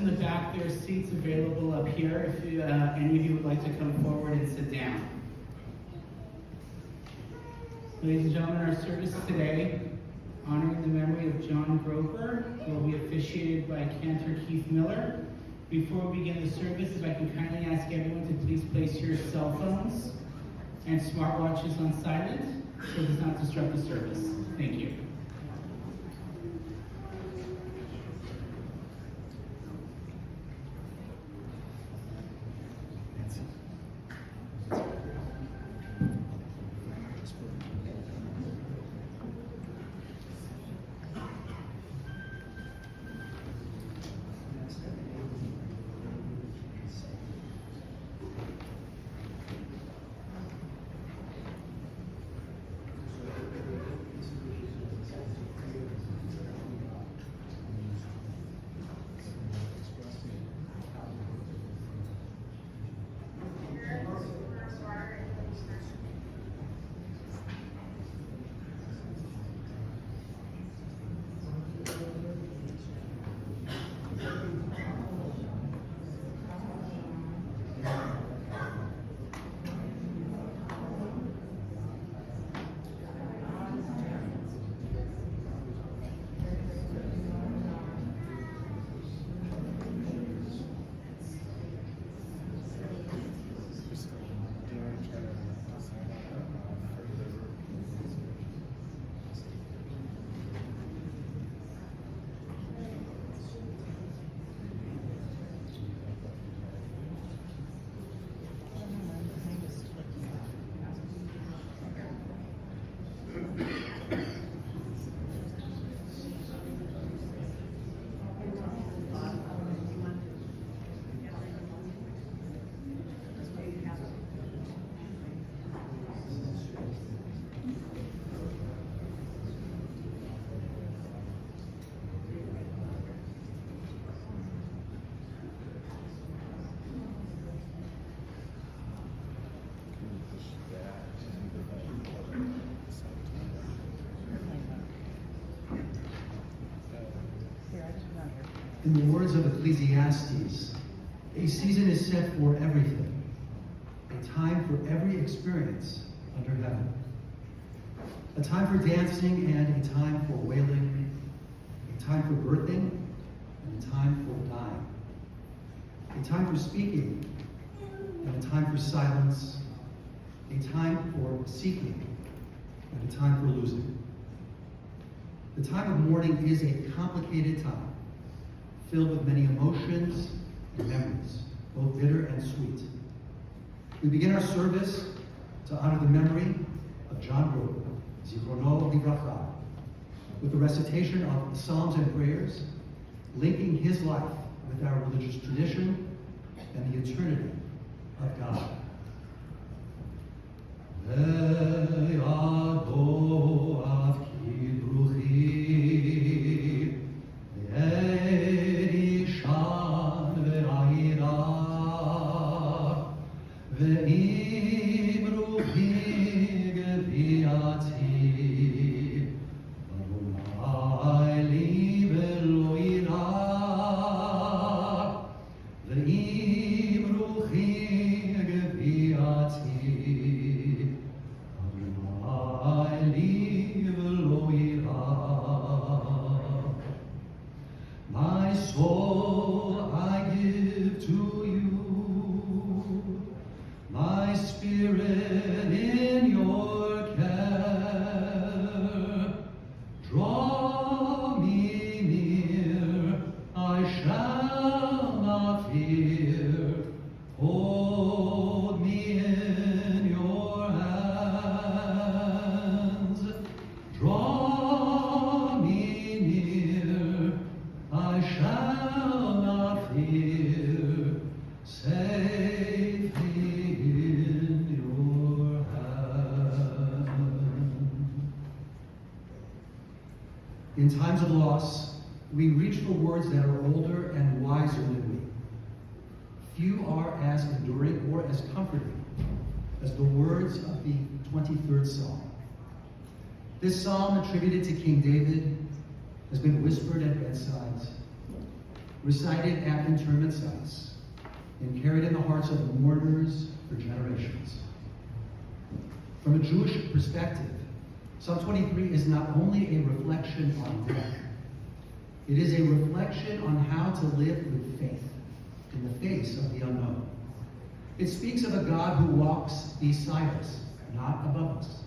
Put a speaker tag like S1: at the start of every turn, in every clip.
S1: in the back, there are seats available up here if any of you would like to come forward and sit down. Ladies and gentlemen, our service today, honoring the memory of John Groper, will be officiated by Cantor Keith Miller. Before we begin the service, if I can kindly ask everyone to please place your cell phones and smartwatches on silent so it does not disrupt the service. Thank you.
S2: In the words of Ecclesiastes, a season is set for everything, a time for every experience under heaven. A time for dancing and a time for wailing, a time for birthing and a time for dying, a time for speaking and a time for silence, a time for seeking and a time for losing. The time of mourning is a complicated time, filled with many emotions and memories, both bitter and sweet. We begin our service to honor the memory of John Groper, Zichrono Livracha, with the recitation of psalms and prayers, linking his life with our religious tradition and the eternity of God. My soul I give to you, my spirit in your care. Draw me near, I shall not fear. Hold me in your hands. Draw me near, I shall not fear, safe in your hand. In times of loss, we reach for words that are older and wiser than we. Few are as enduring or as comforting as the words of the 23rd Psalm. This psalm, attributed to King David, has been whispered at bedsides, recited at interment sites, and carried in the hearts of the mourners for generations. From a Jewish perspective, Psalm 23 is not only a reflection on death, it is a reflection on how to live with faith in the face of the unknown. It speaks of a God who walks beside us, not above us.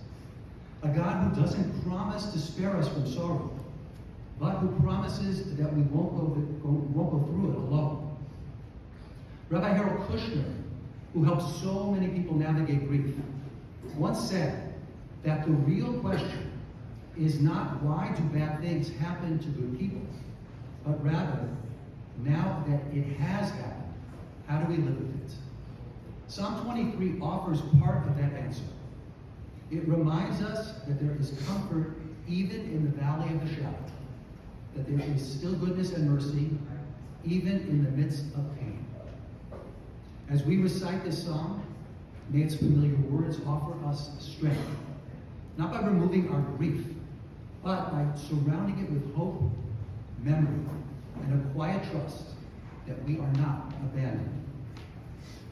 S2: A God who doesn't promise to spare us from sorrow, but who promises that we won't go through it alone. Rabbi Harold Kushner, who helps so many people navigate grief, once said that the real question is not why do bad things happen to good people, but rather, now that it has happened, how do we live with it? Psalm 23 offers part of that answer. It reminds us that there is comfort even in the valley of the shadow, that there is still goodness and mercy even in the midst of pain. As we recite this psalm, may its familiar words offer us strength, not by removing our grief, but by surrounding it with hope, memory, and a quiet trust that we are not abandoned.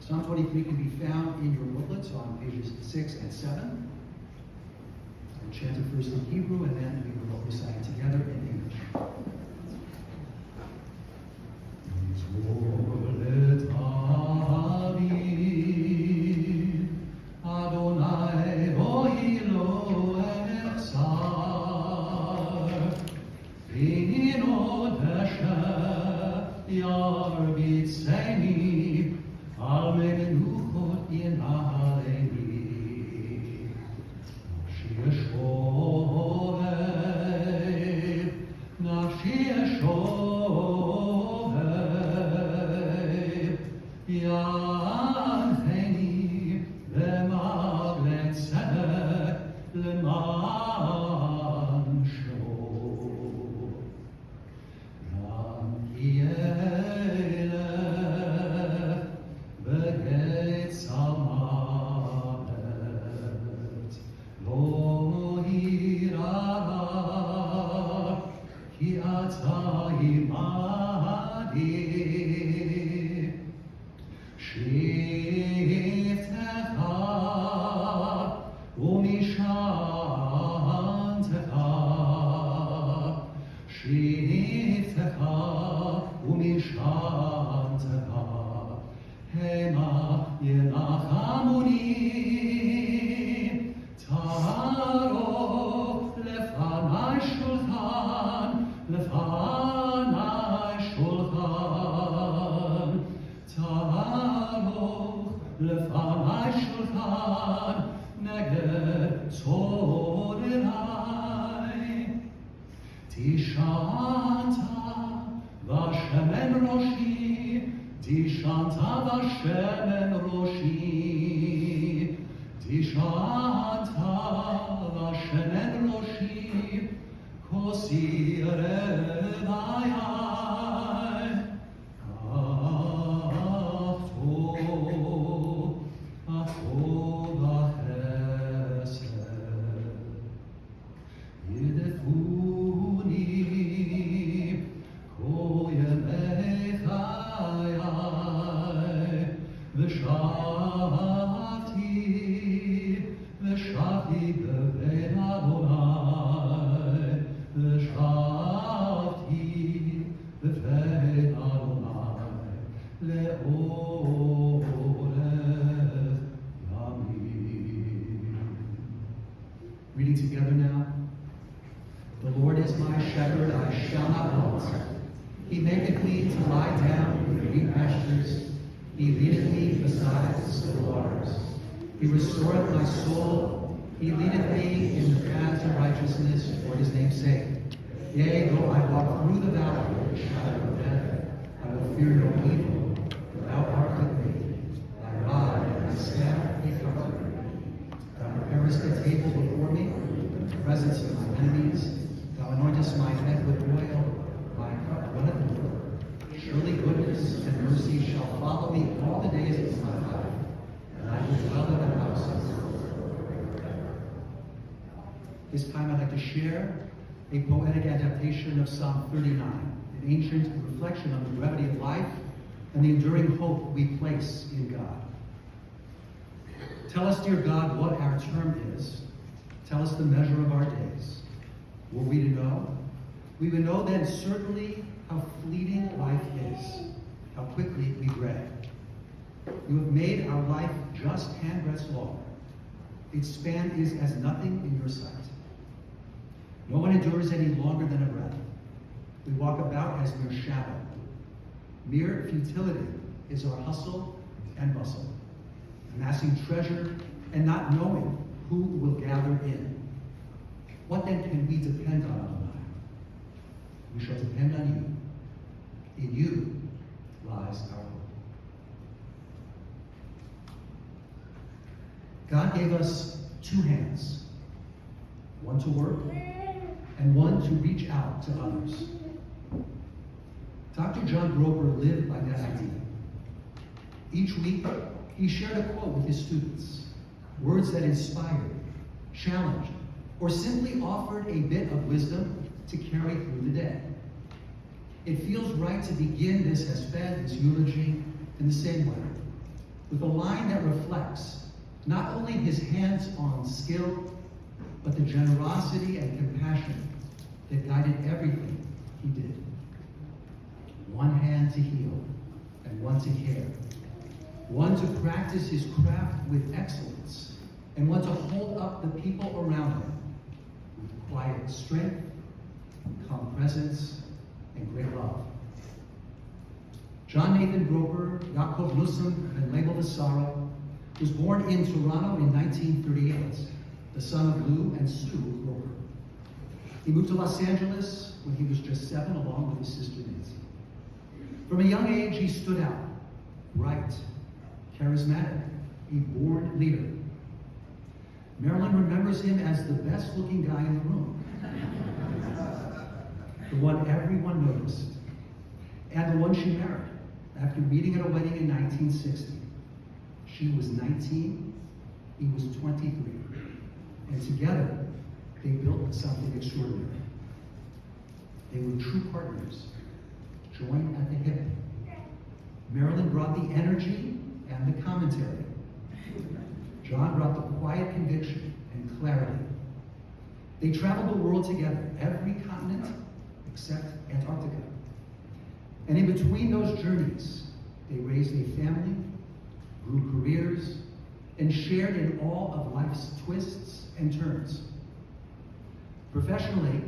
S2: Psalm 23 can be found in your booklets on pages 6 and 7. We'll chant it first in Hebrew, and then we will recite it together in English. Reading together now. The Lord is my shepherd, I shall not want. He maketh me to lie down in green pastures. He leadeth me beside the still waters. He restoreth my soul. He leadeth me in the paths of righteousness for his name's sake. Yea, though I walk through the valley of the shadow of death, I will fear no evil, for thou art with me. Thy rod and thy staff, they comfort me. Thou preparest a table before me, in the presence of my enemies. Thou anointest my head with oil, my cup runneth over. Surely goodness and mercy shall follow me all the days of my life, and I will dwell in the house of the Lord forever. This time I'd like to share a poetic adaptation of Psalm 39. an ancient reflection on the brevity of life and the enduring hope we place in God. Tell us, dear God, what our term is. Tell us the measure of our days. Were we to know? We would know then certainly how fleeting life is, how quickly we drag. You have made our life just handbreadths long. Its span is as nothing in your sight. No one endures any longer than a breath. We walk about as mere shadow. Mere futility is our hustle and bustle, amassing treasure and not knowing who will gather in. What then can we depend on life? We shall depend on you. In you lies our hope. God gave us two hands, one to work and one to reach out to others. Dr. John Groper lived by that idea. Each week, he shared a quote with his students, words that inspired, challenged, or simply offered a bit of wisdom to carry through the day. It feels right to begin this hesped, this eulogy, in the same way, with a line that reflects not only his hands-on skill, but the generosity and compassion that guided everything he did. One hand to heal, and one to care. One to practice his craft with excellence, and one to hold up the people around him with quiet strength, calm presence, and great love. John Nathan Groper, Yaakov Nussim, and Label Asaro, was born in Toronto in 1938, the son of Lou and Sue Groper. He moved to Los Angeles when he was just 7, along with his sister Nancy. From a young age, he stood out, bright, charismatic, a born leader. Marilyn remembers him as the best-looking guy in the room, the one everyone noticed, and the one she married after meeting at a wedding in 1960. She was 19, he was 23, and together they built something extraordinary. They were true partners, joined at the hip. Marilyn brought the energy and the commentary. John brought the quiet conviction and clarity. They traveled the world together, every continent except Antarctica. And in between those journeys, they raised a family, grew careers, and shared in all of life's twists and turns. Professionally,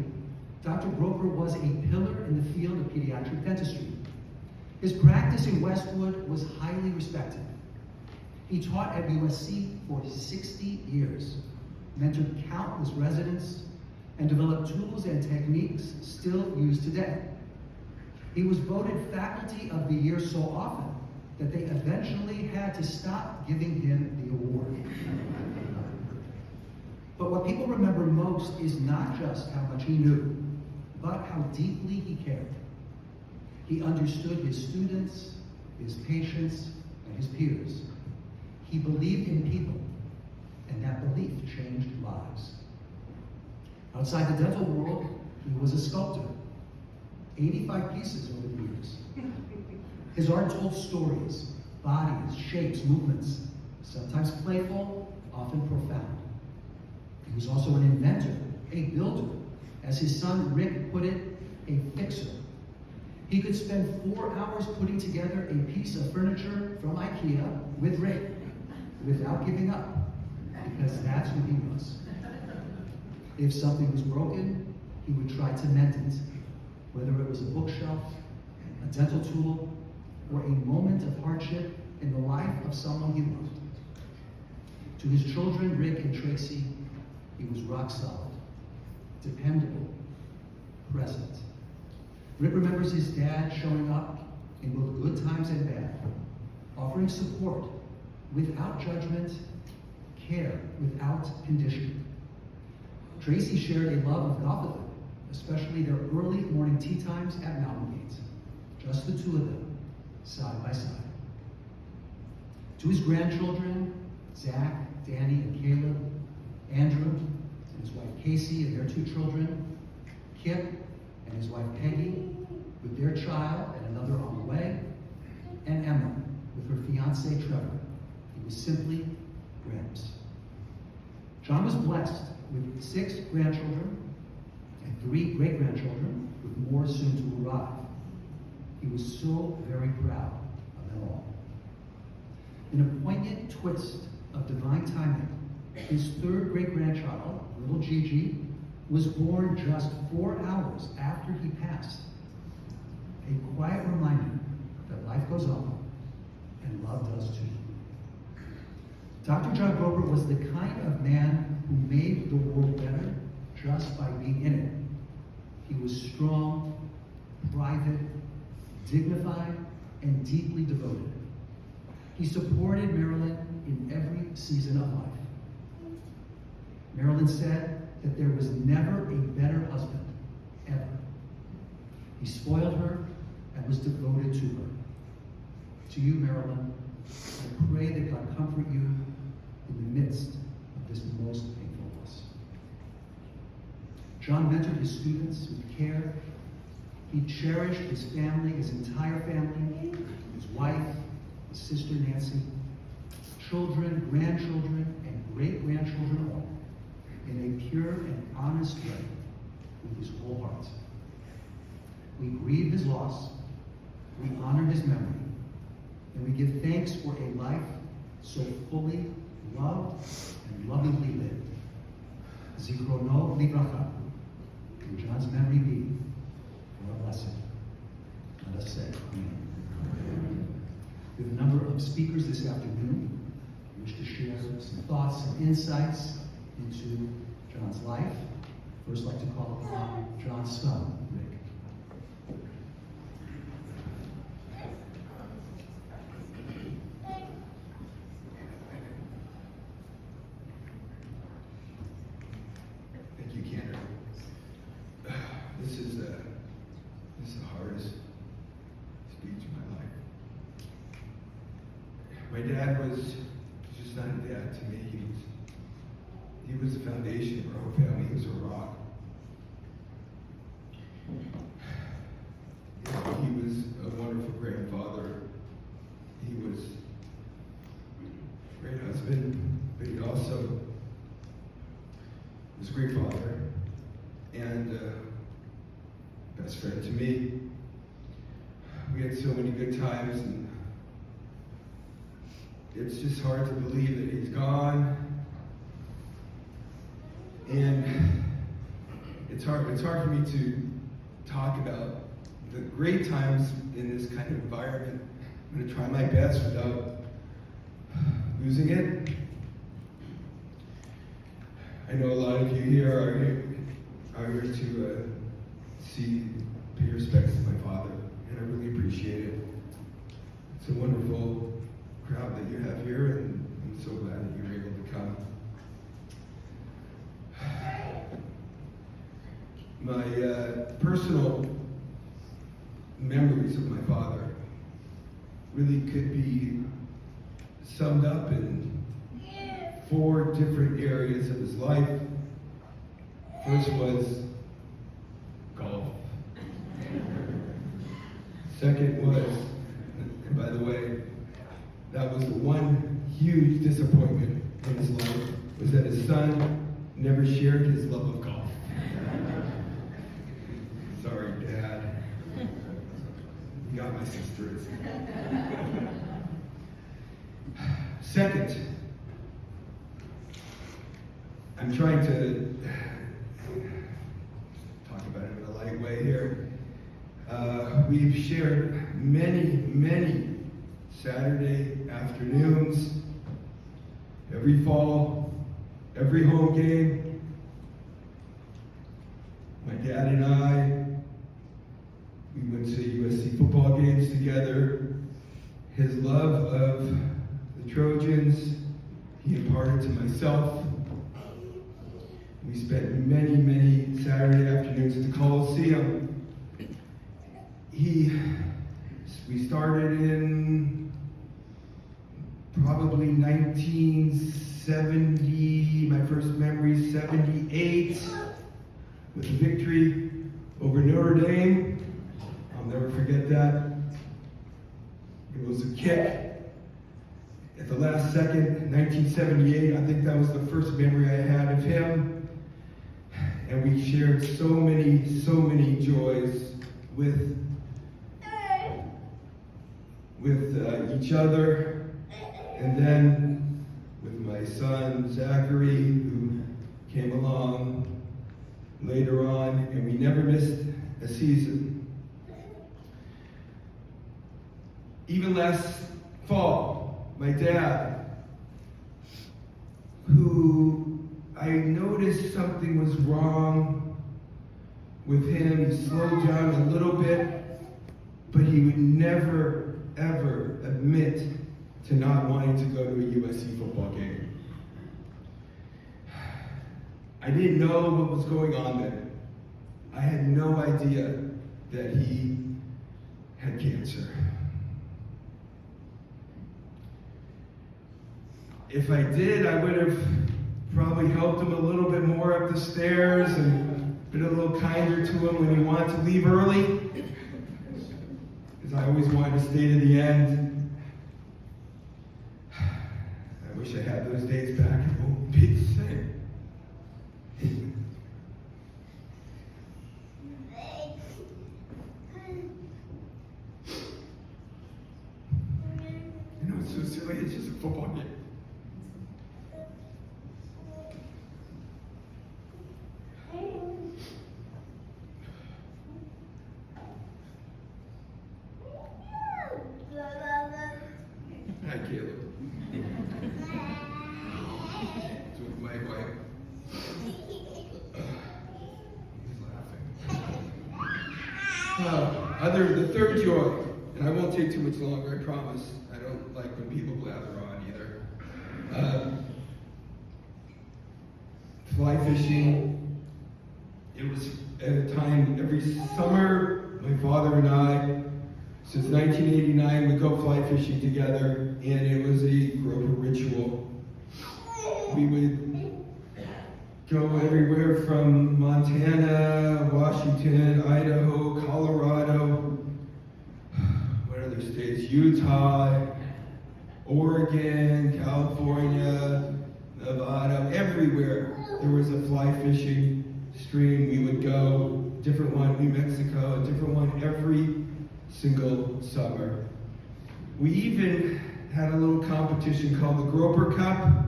S2: Dr. Groper was a pillar in the field of pediatric dentistry. His practice in Westwood was highly respected. He taught at USC for 60 years, mentored countless residents, and developed tools and techniques still used today. He was voted Faculty of the Year so often that they eventually had to stop giving him the award. But what people remember most is not just how much he knew, but how deeply he cared. He understood his students, his patients, and his peers. He believed in people, and that belief changed lives. Outside the dental world, he was a sculptor. 85 pieces over the years. His art told stories, bodies, shapes, movements, sometimes playful, often profound. He was also an inventor, a builder, as his son Rick put it, a fixer. He could spend 4 hours putting together a piece of furniture from IKEA with Rick, without giving up, because that's who he was. If something was broken, he would try to mend it, whether it was a bookshelf, a dental tool, or a moment of hardship in the life of someone he loved. To his children, Rick and Tracy, he was rock solid, dependable, present. Rick remembers his dad showing up in both good times and bad, offering support without judgment, care without condition. Tracy shared a love of golf with him, especially their early morning tea times at Mountain Gate, just the two of them, side by side. To his grandchildren, Zach, Danny, and Caleb, Andrew, and his wife Casey, and their 2 children, Kip, and his wife Peggy, with their their child and another on the way, and Emma with her fiance Trevor. He was simply Gramps. John was blessed with 6 grandchildren and 3 great-grandchildren, with more soon to arrive. He was so very proud of them all. In a poignant twist of divine timing, his 3rd great-grandchild, little Gigi, was born just 4 hours after he passed. A quiet reminder that life goes on and love does too. Dr. John Groper was the kind of man who made the world better just by being in it. He was strong, private, dignified, and deeply devoted. He supported Marilyn in every season of life. Marilyn said that there was never a better husband, ever. He spoiled her and was devoted to her. To you, Marilyn, I pray that God comfort you in the midst of this most painful loss. John mentored his students with care. He cherished his family, his entire family, his wife, his sister Nancy, children, grandchildren, and great-grandchildren all, in a pure and honest way with his whole heart. We grieve his loss, we honor his memory, and we give thanks for a life so fully loved and lovingly lived. Zichrono livracha. In John's memory be for a blessing. Let us say amen. We have a number of speakers this afternoon who wish to share some thoughts and insights into John's life. First, I'd like to call upon John's son, Rick.
S3: Thank you, Cantor. This is the hardest speech of my life. My dad was just not a dad to me. He was the foundation of our whole family. He was a rock. He was a wonderful grandfather. He was a great husband, but he also was a great father and best friend to me. We had so many good times, and it's just hard to believe that he's gone. And it's hard for me to talk about the great times in this kind of environment. I'm going to try my best without losing it. I know a lot of you here are here to pay respects to my father, and I really appreciate it. It's a wonderful crowd that you have here, and I'm so glad that you were able to come. My personal memories of my father really could be summed up in 4 different areas of his life. First was golf. Second was, and by the way, that was the one huge disappointment in his life, was that his son never shared his love of golf. Sorry, Dad. You got my sisters. Second, I'm trying to talk about it in a light way here. We've shared many Saturday afternoons, every fall, every home game. My dad and I, we went to USC football games together. His love of the Trojans, he imparted to myself. We spent many Saturday afternoons at the Coliseum. We started in probably 1970, my first memory, 78, with a victory over Notre Dame. I'll never forget forget that. It was a kick at the last second, 1978. I think that was the first memory I had of him. And we shared so many joys with each other. And then with my son, Zachary, who came along later on, and we never missed a season. Even last fall, my dad, who I noticed something was wrong with him. He slowed down a little bit, but he would never, ever admit to not wanting to go to a USC football game. I didn't know what was going on there. I had no idea that he had cancer. If I did, I would have probably helped him a little bit more up the stairs and been a little kinder to him when he wanted to leave early, because I always wanted to stay to the end. I wish I had those days back. It won't be the same. You know, it's so silly. It's just a football game. Hi, Caleb. It's with my wife. He's laughing. The third joy, and I won't take too much longer, I promise. I don't like when people blather on either. Fly fishing. It was at a time every summer, my father and I, since 1989, we go fly fishing together, and it was a Grover ritual. We would go everywhere from Montana, Washington, Idaho, Colorado, what other states? Utah, Oregon, California, Nevada, everywhere there was a fly fishing stream. We would go, different one, New Mexico, a different one every single summer. We even had a little competition called the Groper Cup,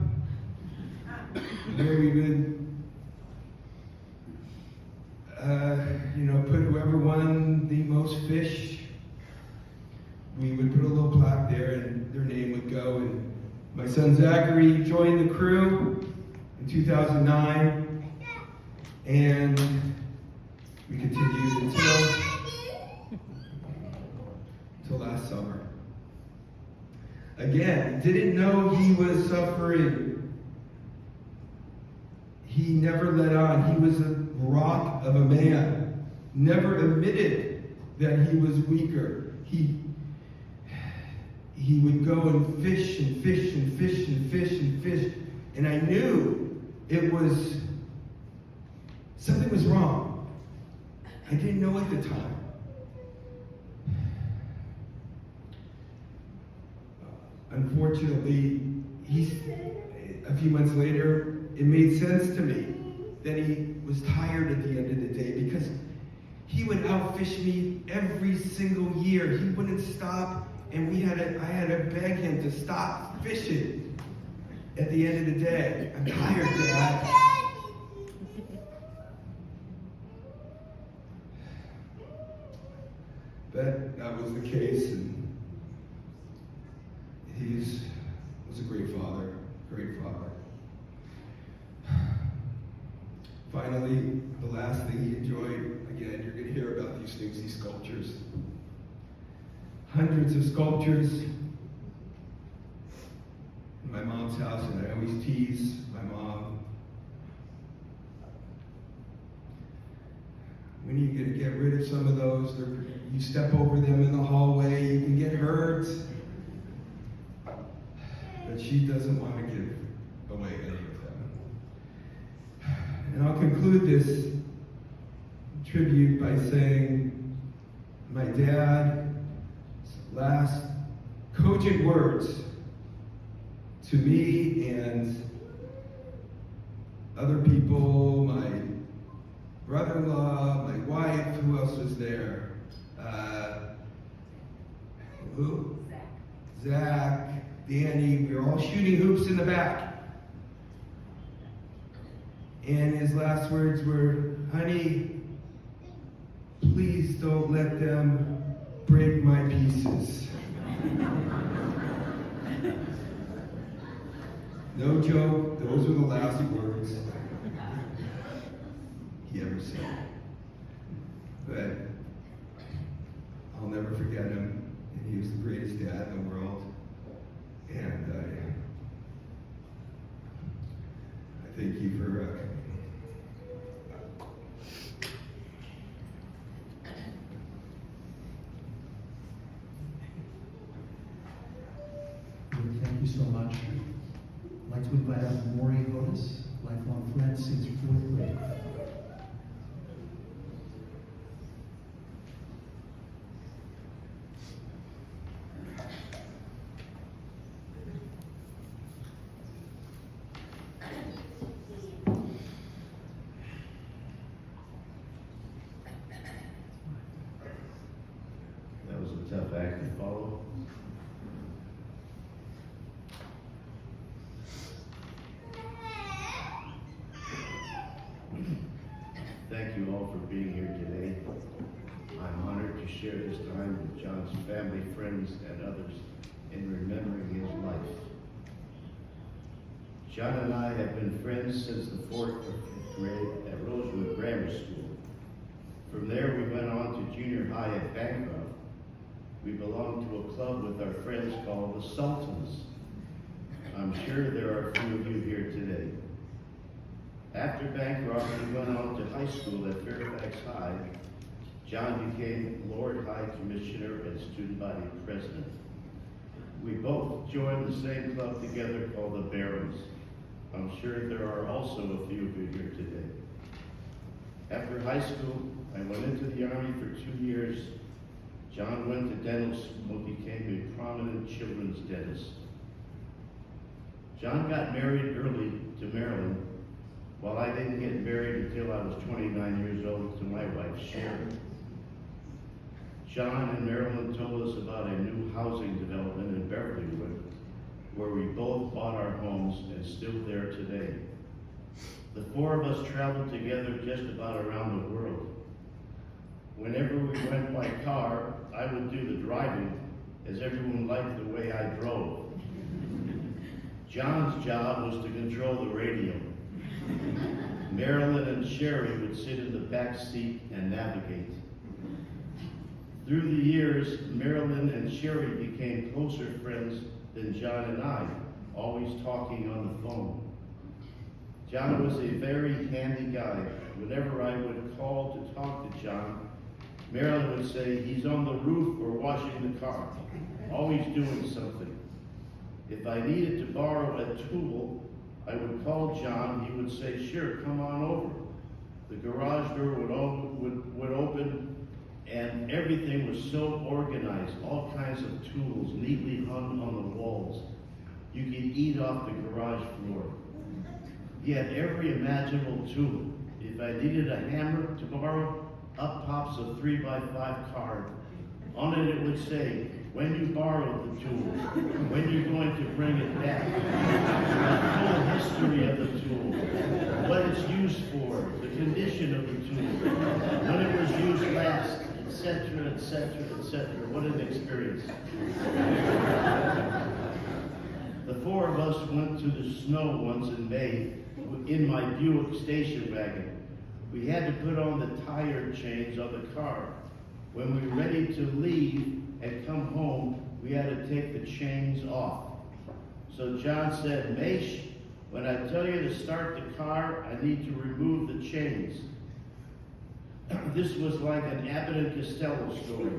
S3: where we would, put whoever won the most fish, we would put a little plaque there and their name would go. And my son Zachary joined the crew in 2009, and we continued until last summer. Again, didn't know he was suffering. He never let on. He was a rock of a man. Never admitted that he was weaker. He would go and fish and fish and fish and fish and fish. And I knew it was, something was wrong. I didn't know at the time. Unfortunately, a few months later, it made sense to me that he was tired at the end of the day, because he would outfish me every single year. He wouldn't stop, and I had to beg him to stop fishing at the end of the day. I'm tired, Dad. But that was the case, and he was a great father, Finally, the last thing he enjoyed, again, you're going to hear about these things, these sculptures. Hundreds of sculptures in my mom's house, and I always tease my mom. When are you going to get rid of some of those? You step over them in the hallway, you can get hurt. But she doesn't want to give away any of them. And I'll conclude this tribute by saying, my dad, last cogent words to me and other people, my brother-in-law, my wife, who else was there? Who? Zach, Danny, we were all shooting hoops in the back. And his last words were, honey, please don't let them break my pieces. No joke, those were the last words he ever said. But I'll never forget him, and he was the greatest dad in the world. And I thank you for coming.
S2: Thank you so much. I'd like to invite up Maury Otis, lifelong friend since 4th grade.
S4: That was a tough act to follow. Thank you all for being here today. I'm honored to share this time with John's family, friends, and others in remembering his life. John and I have been friends since the 4th or 5th grade at Rosewood Grammar School. From there, we went on to junior high at Bancroft. We belonged to a club with our friends called the Sultans. I'm sure there are a few of you here today. After Bancroft, we went on to high school at Fairfax High. John became Lord High Commissioner and student body president. We both joined the same club together called the Barons. I'm sure there are also a few of you here today. After high school, I went into the Army for 2 years. John went to dental school and became a prominent children's dentist. John got married early to Marilyn, while I didn't get married until I was 29 years old to my wife, Sharon. John and Marilyn told us about a new housing development in Beverlywood, where we both bought our homes and still there today. The 4 of us traveled together just about around the world. Whenever we went by car, I would do the driving, as everyone liked the way I drove. John's job was to control the radio. Marilyn and Sherry would sit in the back seat and navigate. Through the years, Marilyn and Sherry became closer friends than John and I, always talking on the phone. John was a very handy guy. Whenever I would call to talk to John, Marilyn would say, he's on the roof or washing the car, always doing something. If I needed to borrow a tool, I would call John. He would say, sure, come on over. The garage door would open, and everything was so organized, all kinds of tools neatly hung on the walls. You could eat off the garage floor. He had every imaginable tool. If I needed a hammer to borrow, up pops a 3x5 card. On it would say, when you borrowed the tool, when you're going to bring it back, the full history of the tool, what it's used for, the condition of the tool, when it was used last, etc., etc., etc. What an experience. The 4 of us went to the snow once in May in my Buick station wagon. We had to put on the tire chains on the car. When we were ready to leave and come home, we had to take the chains off. So John said, Maish, when I tell you to start the car, I need to remove the chains. This was like an Abbott and Costello story.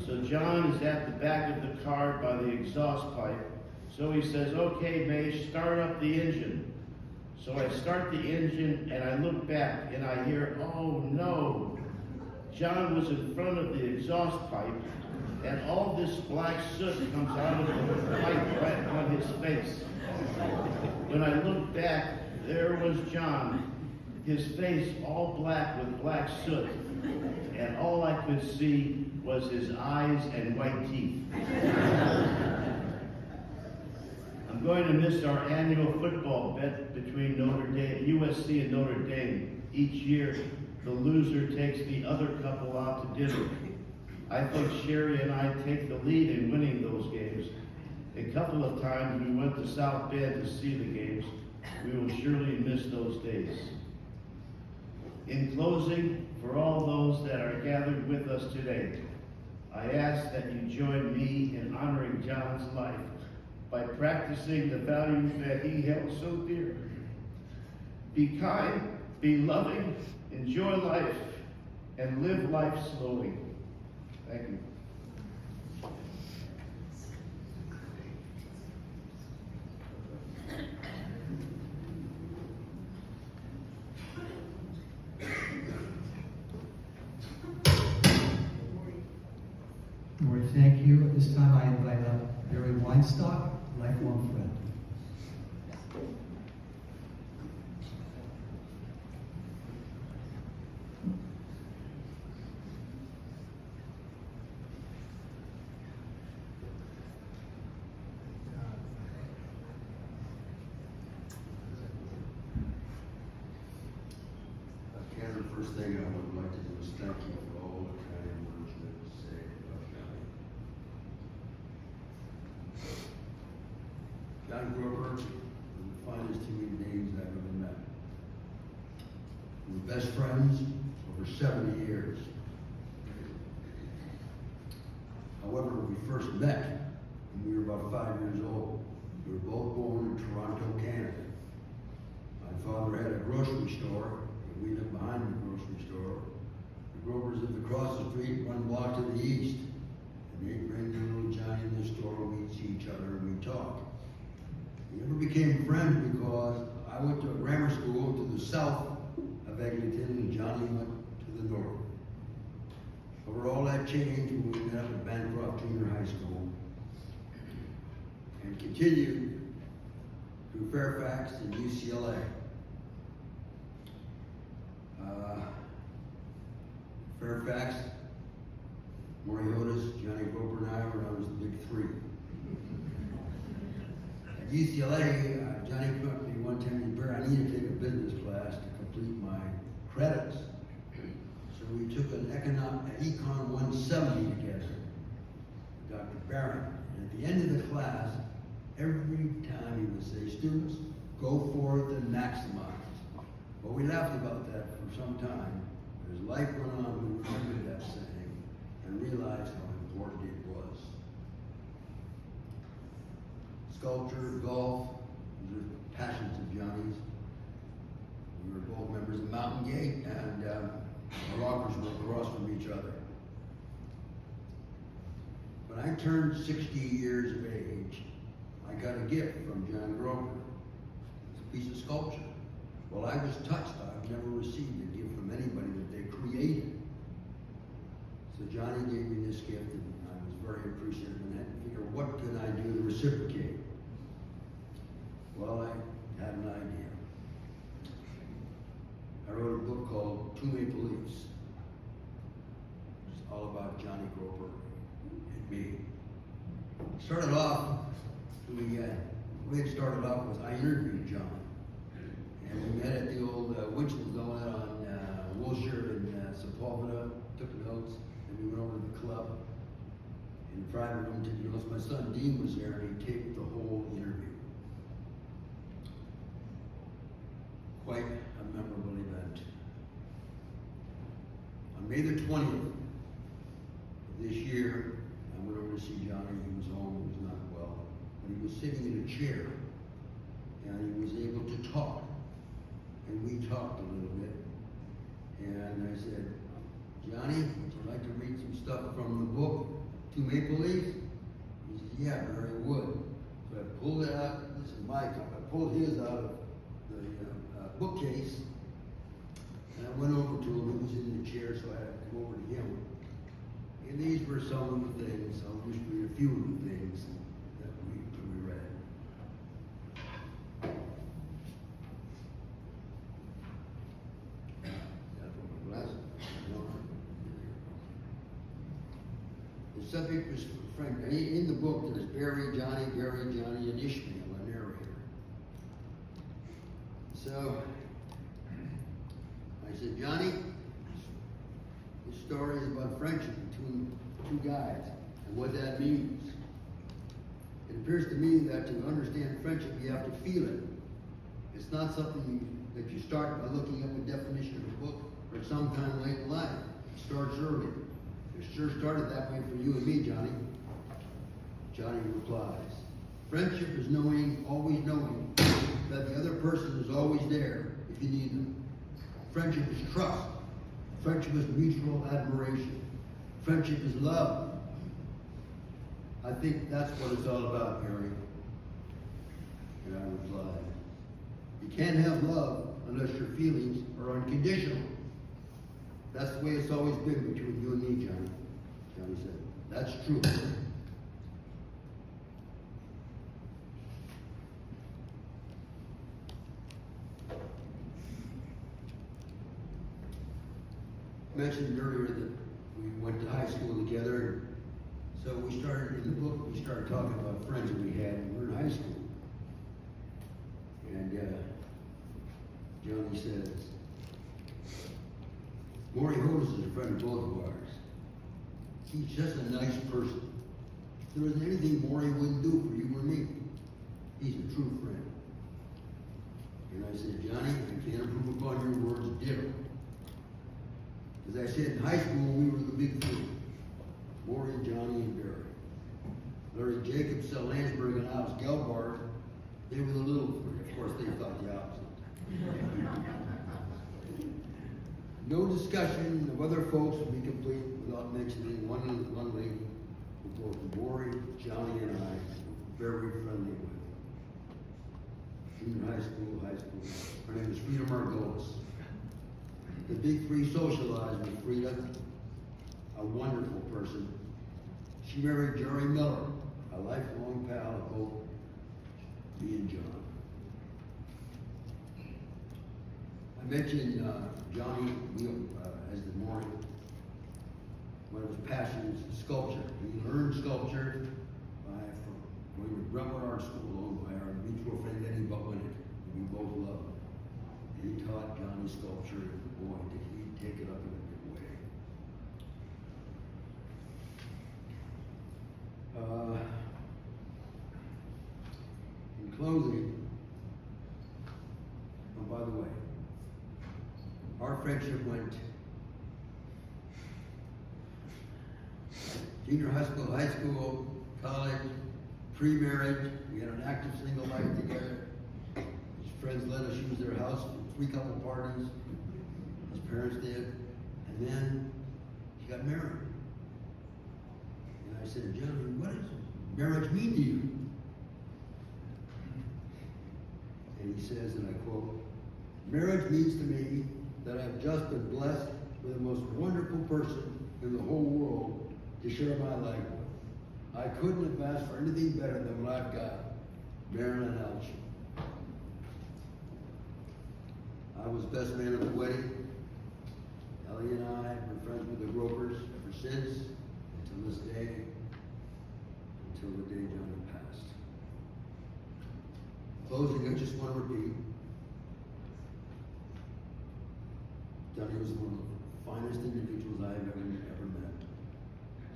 S4: So John is at the back of the car by the exhaust pipe. So he says, okay, Maish, start up the engine. So I start the engine and I look back and I hear, oh no. John was in front of the exhaust pipe, and all this black soot comes out of the pipe right on his face. When I looked back, there was John, his face all black with black soot, and all I could see was his eyes and white teeth. I'm going to miss our annual football bet between USC and Notre Dame. Each year, the loser takes the other couple out to dinner. I think Sherry and I take the lead in winning those games. A couple of times we went to South Bend to see the games. We will surely miss those days. In closing, for all those that are gathered with us today, I ask that you join me in honoring John's life by practicing the values that he held so dear. Be kind, be loving, enjoy life, and live life slowly. Thank you.
S2: Lord, thank you. At this time, I invite up Barry Weinstock, lifelong friend.
S5: Ken, the first thing I would like to do is thank you for all the kind words you have to say about Johnny. John Grover, the finest human beings I've ever met. We were best friends over 70 years. However, we first met when we were about 5 years old. We were both born in Toronto, Canada. My father had a grocery store. We lived behind the grocery store. The Grovers lived across the street, 1 block to the east. And they'd bring their little Johnny in the store, we'd see each other, and we'd talk. We never became friends because I went to a grammar school to the south of Eglinton, and Johnny went to the north. Over all that changed when we met up at Bancroft Junior High School and continued through Fairfax and UCLA. Fairfax, Moriotis, Johnny Groper, and I were known as the Big Three. At UCLA, Johnny put me one time in prayer, I need to take a business class to complete my credits. So we took an Econ 170 together, Dr. Barron. And at the end of the class, every time he would say, students, go forth and maximize. Well, we laughed about that for some time. As life went on, we remembered that saying and realized how important it was. Sculpture, golf, these are passions of Johnny's. We were both members of Mountain Gate, and our lockers were across from each other. When I turned 60 years of age, I got a gift from John Grover. It's a piece of sculpture. Well, I was touched. I've never received a gift from anybody that they created. So Johnny gave me this gift, and I was very appreciative, and I had to figure, what could I do to reciprocate? Well, I had an idea. I wrote a book called Two Maple Leafs. It's all about Johnny Groper and me. Started off, the way it started off was I interviewed John. And we met at the old Winston Donut on Wilshire and Sepulveda, took notes, and we went over to the club in the private room, took notes. My son Dean was there, and he taped the whole interview. Quite a memorable event. On May the 20th of this year, I went over to see Johnny. He was home, he was not well, but he was sitting in a chair, and he was able to talk. And we talked a little bit, and I said, Johnny, would you like to read some stuff from the book, Two Maple Leafs? He said, yeah, Barry, I would. So I pulled it out, this is my cup, I pulled his out of the bookcase, and I went over to him, he was in the chair, so I had to come over to him. And these were some of the things, I'll just read a few of the things that we read. The subject was Frank. In the book, there's Barry, Johnny, and Ishmael, a narrator. So, I said, Johnny, this story is about friendship between two guys and what that means. It appears to me that to understand friendship, you have to feel it. It's not something that you start by looking up a definition of a book or sometime late in life. It starts early. It sure started that way for you and me, Johnny. Johnny replies, friendship is knowing, always knowing, that the other person is always there if you need them. Friendship is trust. Friendship is mutual admiration. Friendship is love. I think that's what it's all about, Harry. And I replied, you can't have love unless your feelings are unconditional. That's the way it's always been between you and me, Johnny. Johnny said, that's true. I mentioned earlier that we went to high school together, so we started, in the book, we started talking about friends that we had when we were in high school. And Johnny says, Maury Hodes is a friend of both of ours. He's just a nice person. If there isn't anything Maury wouldn't do for you or me, he's a true friend. And I said, Johnny, I can't improve upon your words, ditto. As I said, in high school, we were the big three. Maury, Johnny, and Barry. Larry Jacobs, Sel Lansberg, and Alex Gelbart, they were the little three. Of course, they thought the opposite. No discussion of other folks would be complete without mentioning one lady who both Maury, Johnny, and I were very friendly with. Junior high school. Her name is Frida Margolis. The big three socialized with Frida, a wonderful person. She married Jerry Miller, a lifelong pal of both me and John. I mentioned Johnny as the morning. One of his passions is sculpture. He learned sculpture from going to Brentwood Art School, owned by our mutual friend Eddie Butwin, who we both love. He taught Johnny sculpture, and boy, did he take it up in a big way. In closing, oh, by the way, our friendship went junior high school, college, pre-marriage. We had an active single life together. His friends let us use their house for 3 couple parties. His parents did. And then he got married. And I said, Johnny, what does marriage mean to you? And he says, and I quote, marriage means to me that I've just been blessed with the most wonderful person in the whole world to share my life with. I couldn't have asked for anything better than what I've got, Marilyn Alch. I was best man at the wedding. Ellie and I were friends with the Gropers ever since, until this day, until the day Johnny passed. Closing, I just want to repeat, Johnny was one of the finest individuals I've ever met.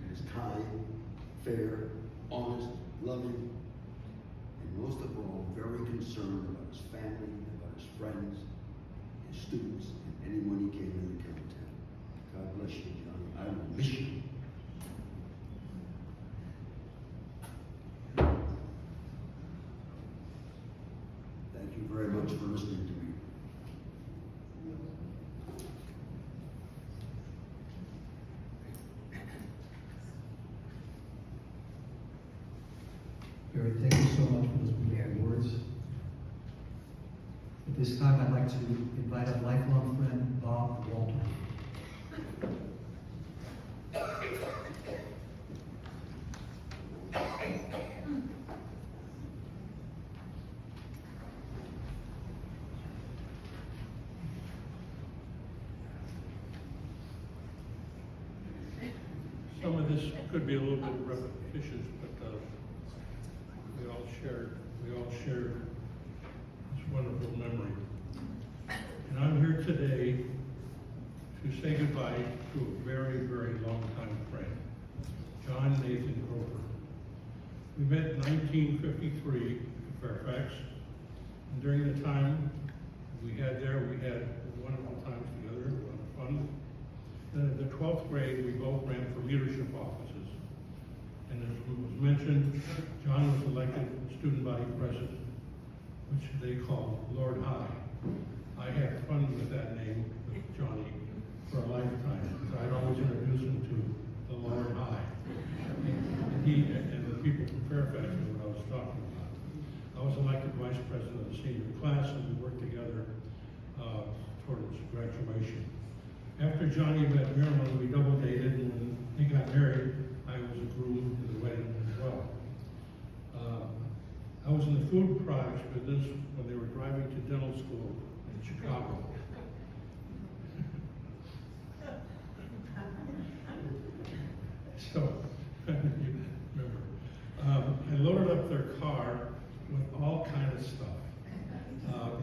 S5: He was kind, fair, honest, loving, and most of all, very concerned about his family, about his friends, his students, and anyone he came in to come to. God bless you, Johnny. I will miss you. Thank you very much for listening to me.
S2: Barry, thank you so much for those beautiful words. At This time I'd like to invite a lifelong friend, Bob Walter.
S6: Some of this could be a little bit repetitious, but we all shared this wonderful memory. And I'm here today to say goodbye to a very, very long-time friend, John Nathan Grover. We met in 1953 in Fairfax, and during the time we had wonderful times together, a lot of fun. Then in the 12th grade, we both ran for leadership offices. And as was mentioned, John was elected student body president, which they call Lord High. I had fun with that name, with Johnny, for a lifetime. So I'd always introduce him to the Lord High. And he and the people from Fairfax knew what I was talking about. I was elected vice president of the senior class, and we worked together towards graduation. After Johnny met Marilyn, we double dated, and when he got married, I was a groom in the wedding as well. I was in the food products business when they were driving to dental school in Chicago. So, you remember. I loaded up their car with all kinds of stuff,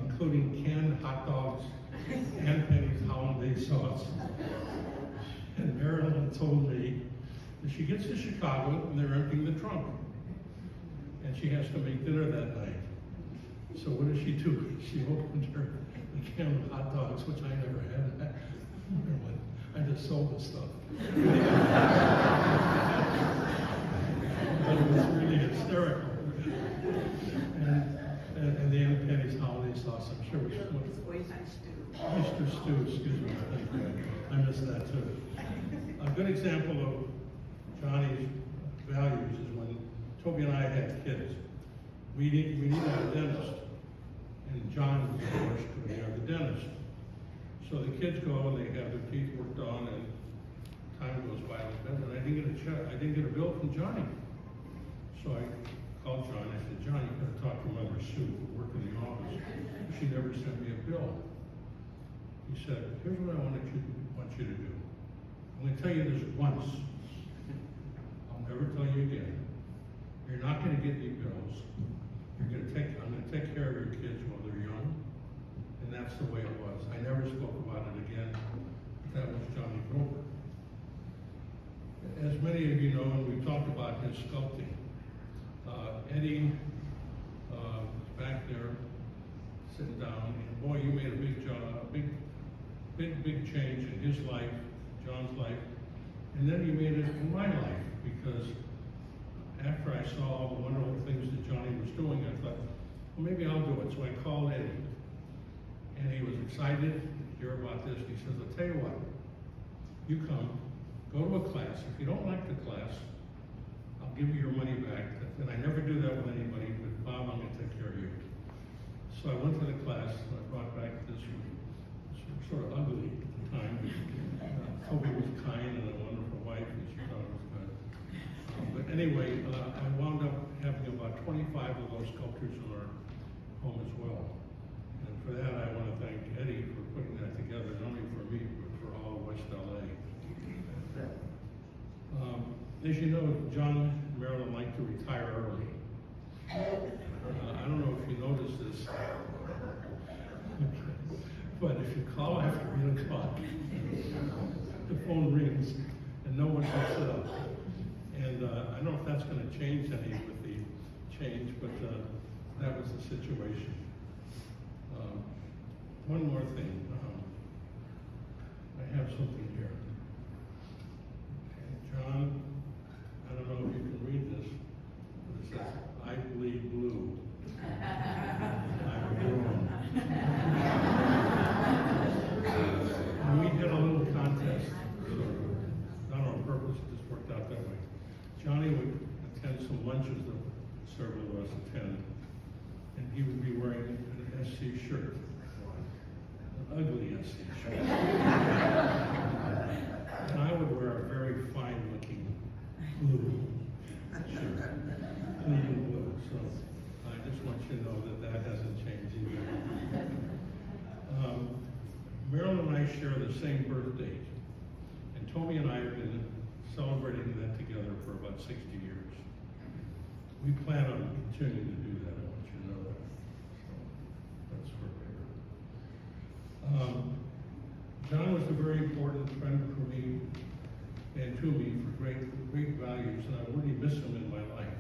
S6: including canned hot dogs, and Penny's hollandaise sauce. And Marilyn told me that she gets to Chicago and they're emptying the trunk. And she has to make dinner that night. So what does she do? She opened her can of hot dogs, which I never had. I just sold the stuff. But it was really hysterical. And the Aunt Penny's holiday sauce, I'm sure was Oyster stew, excuse me. I missed that too. A good example of Johnny's values is when Toby and I had kids. We needed a dentist, and John was forced to be the dentist. So the kids go and they have their teeth worked on, and time goes by like that, and I didn't get a bill from Johnny. So I called John. I said, John, you gotta talk to Mother Sue, who worked in the office. She never sent me a bill. He said, here's what I want you to do. I'm gonna tell you this once. I'll never tell you again. You're not gonna get any bills. I'm gonna take care of your kids while they're young. And that's the way it was. I never spoke about it again. That was Johnny Grover. As many of you know, and we talked about his sculpting. Eddie back there sitting down, and boy, you made a big job, big change in his life, John's life, and then you made it in my life, because after I saw all the wonderful things that Johnny was doing, I thought, well, maybe I'll do it. So I called Eddie, and he was excited to hear about this. He says, I'll tell you what, you come, go to a class. If you don't like the class, I'll give you your money back. And I never do that with anybody, but Bob, I'm gonna take care of you. So I went to the class, and I brought back this sort of ugly at the time. Toby was kind and a wonderful wife, and she thought it was good. But anyway, I wound up having about 25 of those sculptures in our home as well. And for that, I want to thank Eddie for putting that together, not only for me, but for all of West LA. As you know, John and Marilyn like to retire early. I don't know if you noticed this, but if you call after 8 o'clock, the phone rings and no one picks it up. And I don't know if that's going to change any with the change, but that was the situation. One more thing. I have something here. Okay, John, I don't know if you can read this, but it says, I bleed blue. I'm grown. And we had a little contest, not on purpose, it just worked out that way. Johnny would attend some lunches that several of us attend, and he would be wearing an SC shirt. ugliest insurance. And I would wear a very fine-looking blue shirt, clean blue. So I just want you to know that that hasn't changed either. Marilyn and I share the same birth date, and Toby and I have been celebrating that together for about 60 years. We plan on continuing to do that, I want you to know that. So that's for later. John was a very important friend for me and to me for great values, and I really miss him in my life.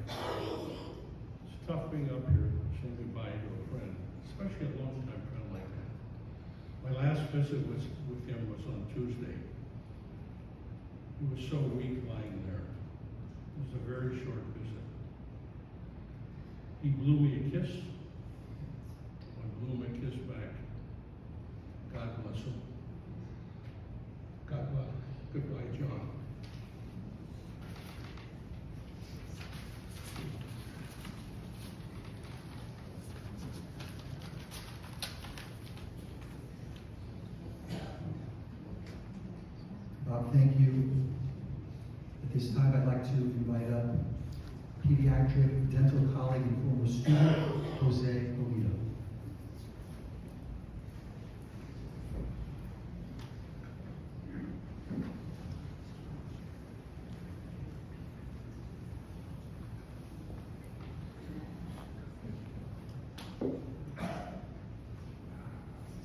S6: It's tough being up here saying goodbye to a friend, especially a long-time friend like that. My last visit with him was on Tuesday. He was so weak lying there. It was a very short visit. He blew me a kiss. I blew him a kiss back. God bless him. God bless. Goodbye, John.
S2: Bob, thank you. At this time, I'd like to invite up pediatric dental colleague and former student, Jose Oviedo.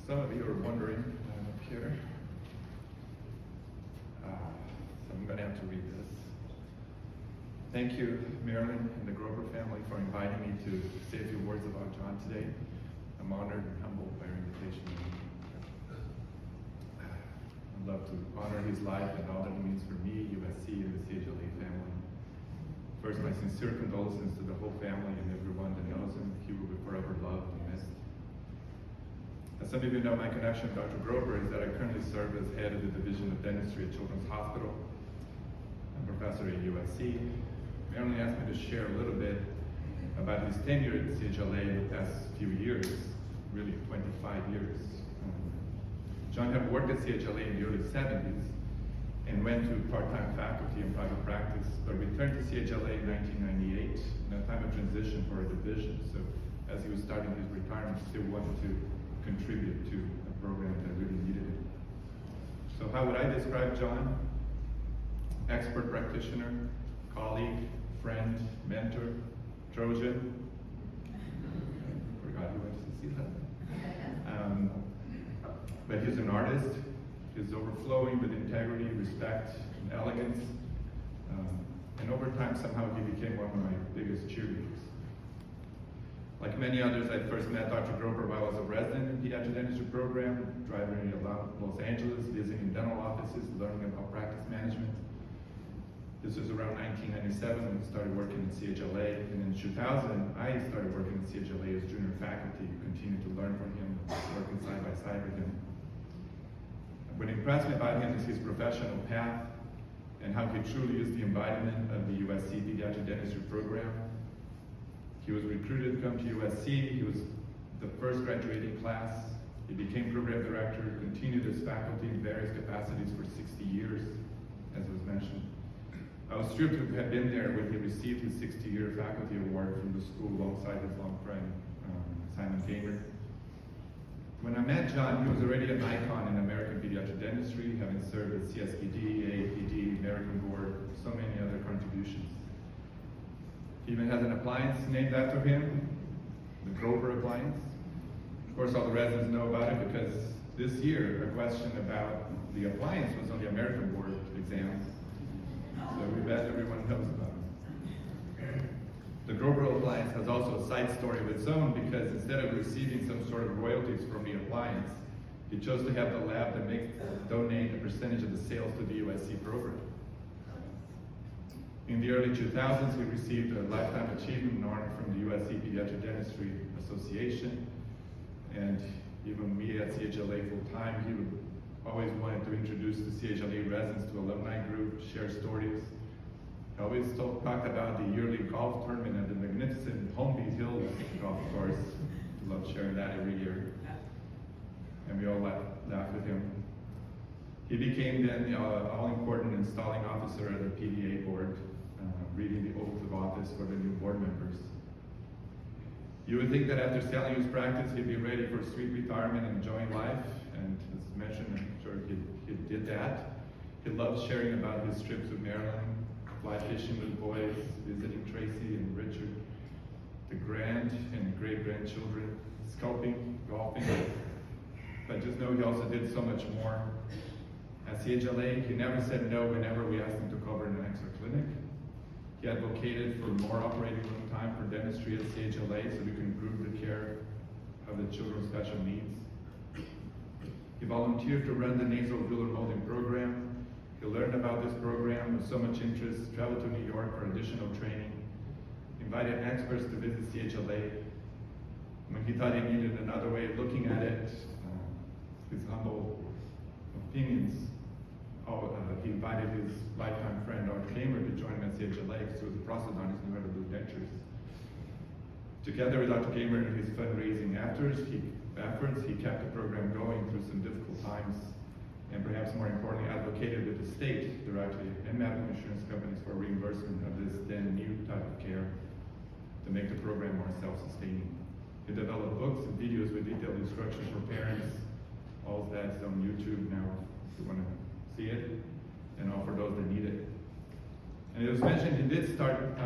S7: Some of you are wondering, I'm up here. So I'm going to have to read this. Thank you, Marilyn and the Grover family, for inviting me to say a few words about John today. I'm honored and humbled by your invitation. I'd love to honor his life and all that it means for me, USC, and the CHLA family. First, my sincere condolences to the whole family and everyone that knows him. He will be forever loved and missed. As some of you know, my connection with Dr. Grover is that I currently serve as head of the Division of Dentistry at Children's Hospital. I'm professor at USC. Marilyn asked me to share a little bit about his tenure at CHLA in the past few years, really 25 years. John had worked at CHLA in the early 70s and went to part-time faculty in private practice, but returned to CHLA in 1998 in a time of transition for a division. So as he was starting his retirement, he still wanted to contribute to a program that really needed it. So how would I describe John? Expert practitioner, colleague, friend, mentor, Trojan. Forgot he went to see that. But he's an artist. He's overflowing with integrity, respect, and elegance. And over time, somehow he became one of my biggest cheerleaders. Like many others, I first met Dr. Grover while I was a resident in the pediatric dentistry program, driving around Los Angeles, visiting dental offices, learning about practice management. This was around 1997 when I started working at CHLA, and in 2000, I started working at CHLA as junior faculty, continued to learn from him, working side by side with him. What impressed me about him is his professional path and how he truly is the embodiment of the USC pediatric dentistry program. He was recruited to come to USC. He was the first graduating class. He became program director, continued as faculty in various capacities for 60 years, as was mentioned. I was thrilled to have been there when he received his 60-year faculty award from the school alongside his long friend, Simon Gamer. When I met John, he was already an icon in American pediatric dentistry, having served at CSPD, AAPD, American Board, so many other contributions. He even has an appliance named after him, the Grover appliance. Of course, all the residents know about it because this year, a question about the appliance was on the American Board exams. So we bet everyone knows about it. The Grover appliance has also a side story of its own because instead of receiving some sort of royalties from the appliance, he chose to have the lab that donate a percentage of the sales to the USC program. In the early 2000s, he received a Lifetime Achievement Award from the USC Pediatric Dentistry Association. And even me at CHLA full-time, he would always wanted to introduce the CHLA residents to alumni group, share stories. He always talked about the yearly golf tournament at the magnificent Holmby Hills golf course. He loved sharing that every year. and we all laughed with him. He became then the all-important installing officer at the PDA board, reading the oath of office for the new board members. You would think that after St. Louis practice, he'd be ready for sweet retirement and enjoying life, and as mentioned, I'm sure he did that. He loves sharing about his trips with Marilyn, fly fishing with boys, visiting Tracy and Richard, the grand and great-grandchildren, sculpting, golfing. But just know he also did so much more. At CHLA, he never said no whenever we asked him to cover an extra clinic. He advocated for more operating room time for dentistry at CHLA so we can improve the care of the children with special needs. He volunteered to run the nasal filler molding program. He learned about this program with so much interest, traveled to New York for additional training, invited experts to visit CHLA. When he thought he needed another way of looking at it, his humble opinions, he invited his lifetime friend, Art Kramer, to join him at CHLA because he was a prosthodontist and knew how to do dentures. Together with Dr. Kramer and his fundraising efforts, he kept the program going through some difficult times, and perhaps more importantly, advocated with the state directly and medical insurance companies for reimbursement of this then new type of care to make the program more self-sustaining. He developed books and videos with detailed instructions for parents. All of that's on YouTube now if you want to see it, and all for those that need it. And it was mentioned he did start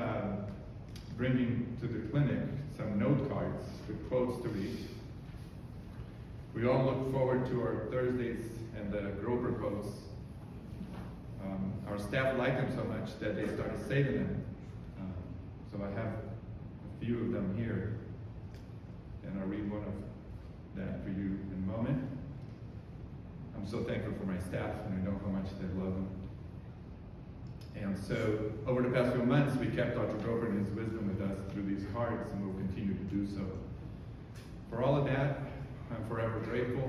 S7: bringing to the clinic some note cards with quotes to read. We all look forward to our Thursdays and the Grover quotes. Our staff liked them so much that they started saving them. So I have a few of them here, and I'll read one of that for you in a moment. I'm so thankful for my staff, and I know how much they love them. And so, over the past few months, we kept Dr. Grover and his wisdom with us through these cards, and we'll continue to do so. For all of that, I'm forever grateful.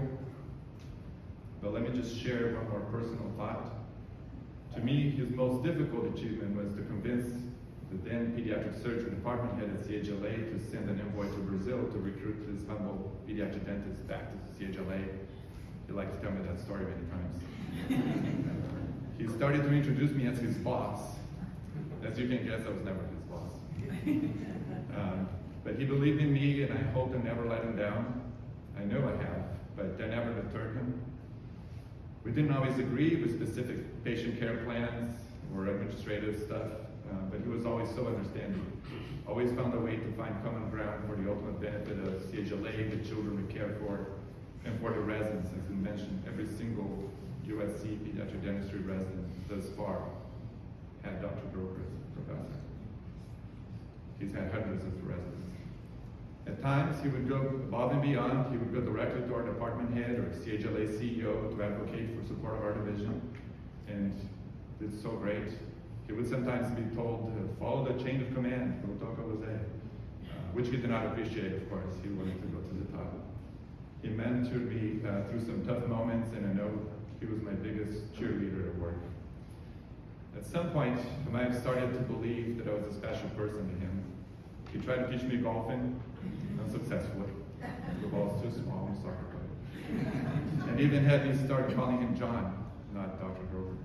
S7: But let me just share one more personal thought. To me, his most difficult achievement was to convince the then pediatric surgery department head at CHLA to send an envoy to Brazil to recruit his humble pediatric dentist back to CHLA. He likes to tell me that story many times. He started to introduce me as his boss. As you can guess, I was never his boss. But he believed in me, and I hope to never let him down. I know I have, but I never deterred him. We didn't always agree with specific patient care plans or administrative stuff, but he was always so understanding. Always found a way to find common ground for the ultimate benefit of CHLA, the children we care for, and for the residents. As I mentioned, every single USC pediatric dentistry resident thus far had Dr. Grover as a professor. He's had hundreds of residents. At times, he would go above and beyond. He would go directly to our department head or CHLA CEO to advocate for support of our division, and it's so great. He would sometimes be told to follow the chain of command, which he did not appreciate, of course. He wanted to go to the top. He mentored me through some tough moments, and I know he was my biggest cheerleader at work. At some point, I might have started to believe that I was a special person to him. He tried to teach me golfing, unsuccessfully. The ball's too small, I'm sorry. And even had me start calling him John, not Dr. Grover.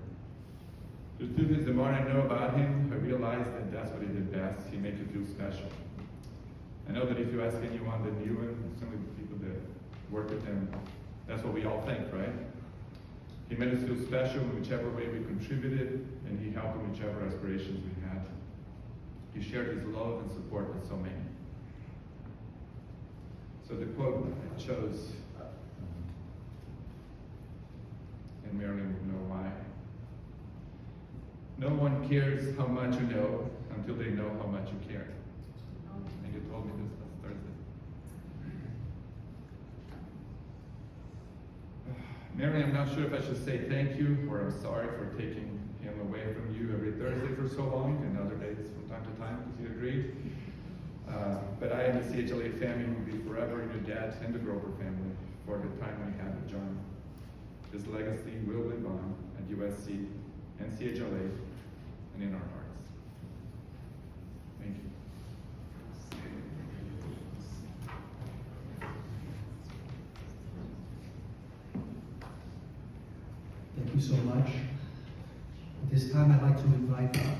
S7: The truth is, the more I know about him, I realize that that's what he did best. He made you feel special. I know that if you ask anyone that knew him, some of the people that work with him, that's what we all think, right? He made us feel special in whichever way we contributed, and he helped in whichever aspirations we had. He shared his love and support with so many. So the quote I chose, and Marilyn would know why. No one cares how much you know until they know how much you care. And you told me this last Thursday. Mary, I'm not sure if I should say thank you or I'm sorry for taking him away from you every Thursday for so long and other days from time to time because you agreed. But I and the CHLA family will be forever in your dad and the Grover family for the time we had with John. His legacy will live on at USC and CHLA and in our hearts. Thank you.
S2: so much. At this time, I'd like to invite up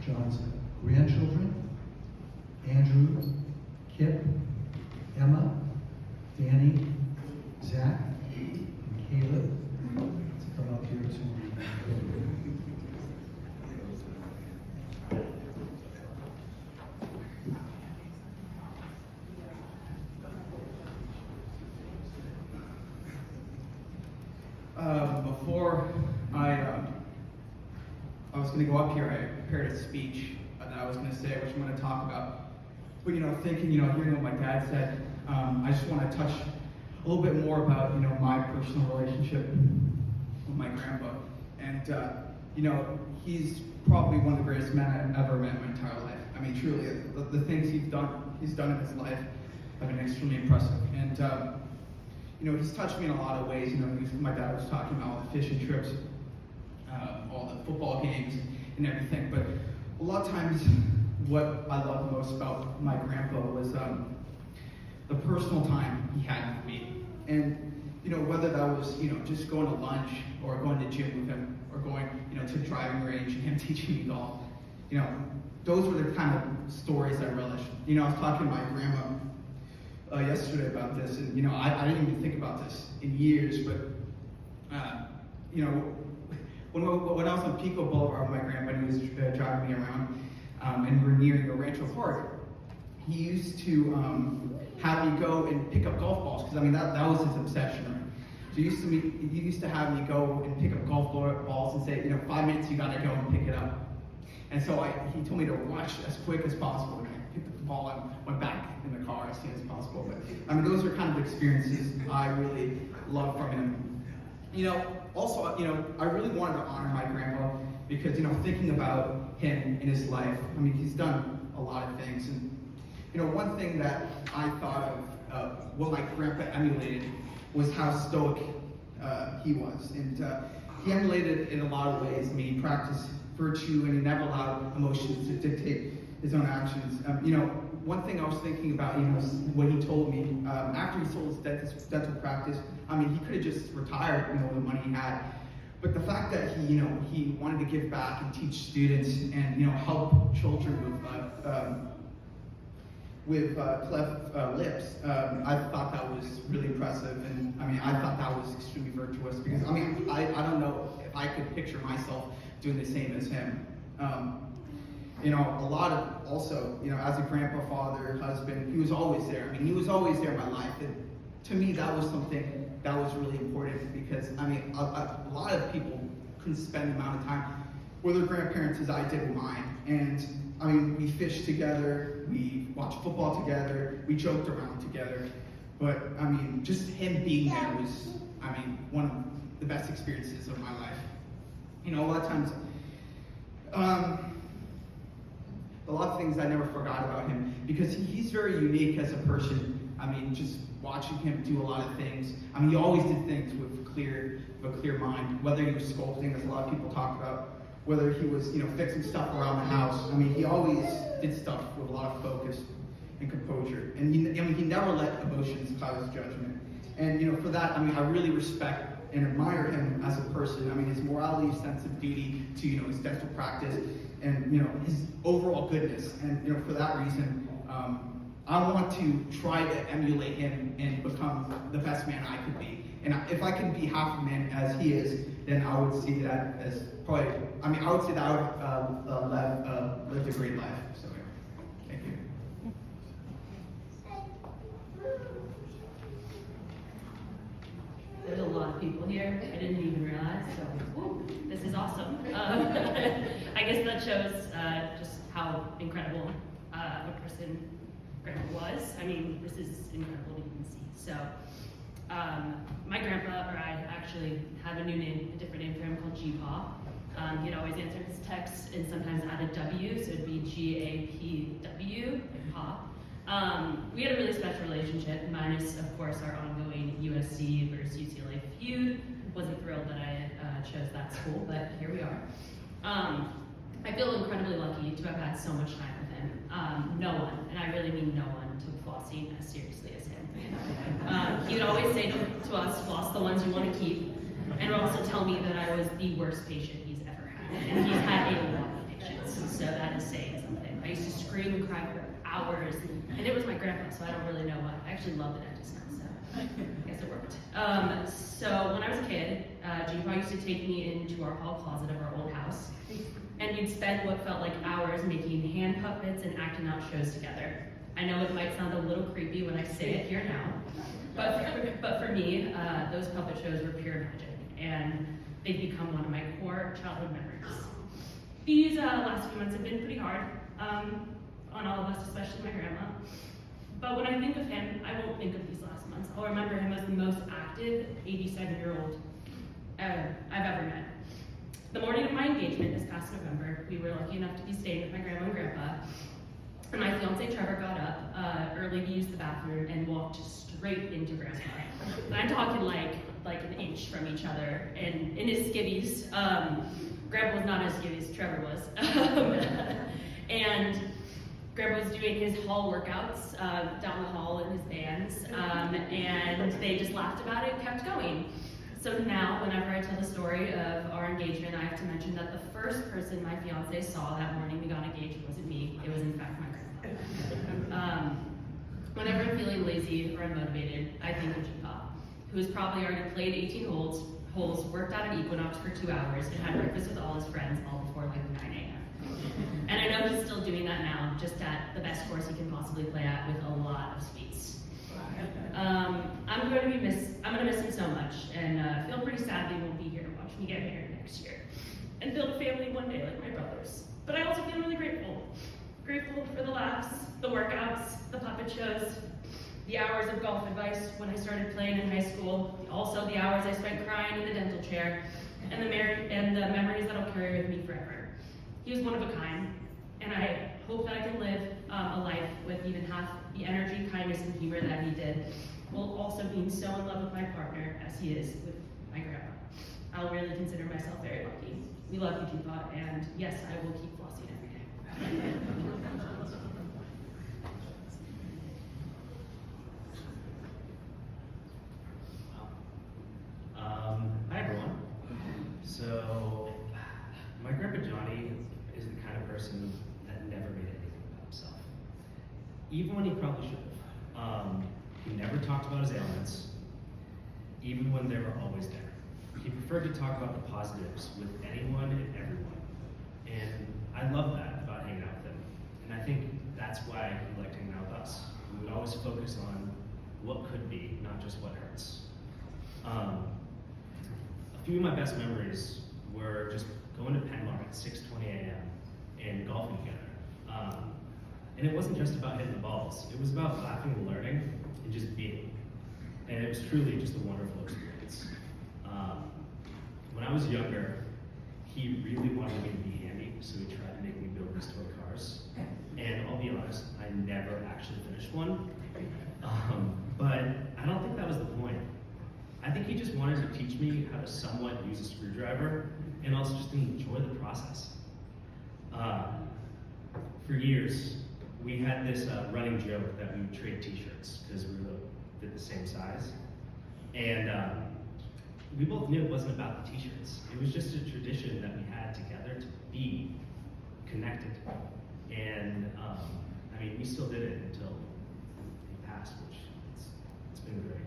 S2: John's grandchildren, Andrew, Kip, Emma, Danny, Zach, and Caleb to come up here to.
S8: Before I was going to go up here, I prepared a speech that I was going to say, which I'm going to talk about. But, thinking, hearing what my dad said, I just want to touch a little bit more about, my personal relationship with my grandpa. And, he's probably one of the greatest men I've ever met in my entire life. I mean, truly, the things he's done in his life have been extremely impressive. And, he's touched me in a lot of ways. My dad was talking about all the fishing trips, all the football games, and everything. But a lot of times, what I love most about my grandpa was the personal time he had with me. And, whether that was, just going to lunch or going to gym with him or going, to the driving range and him teaching me golf, those were the kind of stories I relished. I was talking to my grandma yesterday about this, and I didn't even think about this in years, but when I was on Pico Boulevard with my grandpa, and he was driving me around, and we're nearing the Rancho Park, he used to have me go and pick up golf balls, because that was his obsession. Right? So he used to have me go and pick up golf balls and say, 5 minutes, you gotta go and pick it up. And so he told me to rush as quick as possible. And I picked up the ball and went back in the car as soon as possible. But those are kind of experiences I really love from him. Also, I really wanted to honor my grandpa because, thinking about him in his life, he's done a lot of things. And, one thing that I thought of, what my grandpa emulated was how stoic he was. And he emulated it in a lot of ways. He practiced virtue and he never allowed emotions to dictate his own actions. One thing I was thinking about, what he told me, after he sold his dental practice, he could have just retired, with the money he had. But the fact that he wanted to give back and teach students and, help children with cleft lips, I thought that was really impressive. And I thought that was extremely virtuous because, I don't know if I could picture myself doing the same as him. A lot of also, as a grandpa, father, husband, he was always there. He was always there in my life. And to me, that was something that was really important because, a lot of people couldn't spend the amount of time with their grandparents as I did with mine. And, we fished together, we watched football together, we joked around together. But, just him being there was, one of the best experiences of my life. A lot of times, a lot of things I never forgot about him because he's very unique as a person. Just watching him do a lot of things. He always did things with a clear mind. Whether he was sculpting, as a lot of people talk about, whether he was, fixing stuff around the house. He always did stuff with a lot of focus and composure. And he never let emotions cloud his judgment. And for that, I really respect and admire him as a person. His morality, sense of duty to, his dental practice, and his overall goodness. And for that reason, I want to try to emulate him and become the best man I could be. And if I can be half a man as he is, then I would see that as probably, I would say that I would lived a great life. So, thank you.
S9: There's a lot of people here. I didn't even realize, so woo, this is awesome. I guess that shows just how incredible of a person Grandpa was. This is incredible to even see. So, my grandpa, or I actually have a new name, a different name for him called G-Paw. He'd always answer his texts and sometimes add a W, so it'd be G-A-P-W, like Pa. We had a really special relationship, minus, of course, our ongoing USC versus UCLA feud. Wasn't thrilled that I chose that school, but here we are. I feel incredibly lucky to have had so much time with him. No one, and I really mean no one, took flossing as seriously as him. He would always say to us, floss the ones you want to keep. and also tell me that I was the worst patient he's ever had. And he's had a lot of patients, so that is saying something. I used to scream and cry for hours, and it was my grandpa, so I don't really know why. I actually love the dentist now, so I guess it worked. So when I was a kid, Grandpa used to take me into our hall closet of our old house, and you'd spend what felt like hours making hand puppets and acting out shows together. I know it might sound a little creepy when I say it here now, but for me, those puppet shows were pure magic, and they've become one of my core childhood memories. These last few months have been pretty hard on all of us, especially my grandma. But when I think of him, I won't think of these last months. I'll remember him as the most active 87-year-old I've ever met. The morning of my engagement this past November, we were lucky enough to be staying with my grandma and grandpa. And my fiance Trevor got up early to use the bathroom and walked straight into grandpa. And I'm talking like an inch from each other. And in his skivvies, grandpa was not as skivvy as Trevor was. And grandpa was doing his hall workouts down the hall in his bands. And they just laughed about it and kept going. So now, whenever I tell the story of our engagement, I have to mention that the first person my fiance saw that morning we got engaged wasn't me. It was in fact my grandpa. Whenever I'm feeling lazy or unmotivated, I think of G-Pop, who has probably already played 18 holes, worked out at Equinox for 2 hours, and had breakfast with all his friends all before like 9 a.m. And I know he's still doing that now, just at the best course he can possibly play at with a lot of sweets. I'm gonna miss him so much, and feel pretty sad that he won't be here to watch me get married next year and build a family one day like my brothers. But I also feel really grateful for the laughs, the workouts, the puppet shows, the hours of golf advice when I started playing in high school, also the hours I spent crying in the dental chair, and the memories that I'll carry with me forever. He was one of a kind, and I hope that I can live a life with even half the energy, kindness, and humor that he did, while also being so in love with my partner as he is with my grandma. I'll really consider myself very lucky. We love you, G-Pot, and yes, I will keep flossing every day.
S10: Hi everyone. So, my grandpa Johnny is the kind of person that never made anything about himself. Even when he probably should have. He never talked about his ailments, even when they were always there. He preferred to talk about the positives with anyone and everyone. And I love that about hanging out with him. And I think that's why he liked hanging out with us. We would always focus on what could be, not just what hurts. A few of my best memories were just going to Penmark at 6:20 a.m. and golfing together. And it wasn't just about hitting the balls. It was about laughing and learning and just being. And it was truly just a wonderful experience. When I was younger, he really wanted me to be handy, so he tried to make me build these toy cars. And I'll be honest, I never actually finished one. But I don't think that was the point. I think he just wanted to teach me how to somewhat use a screwdriver and also just to enjoy the process. For years, we had this running joke that we would trade t-shirts because we did the same size. And we both knew it wasn't about the t-shirts. It was just a tradition that we had together to be connected. And I mean, we still did it until he passed, which it's been great.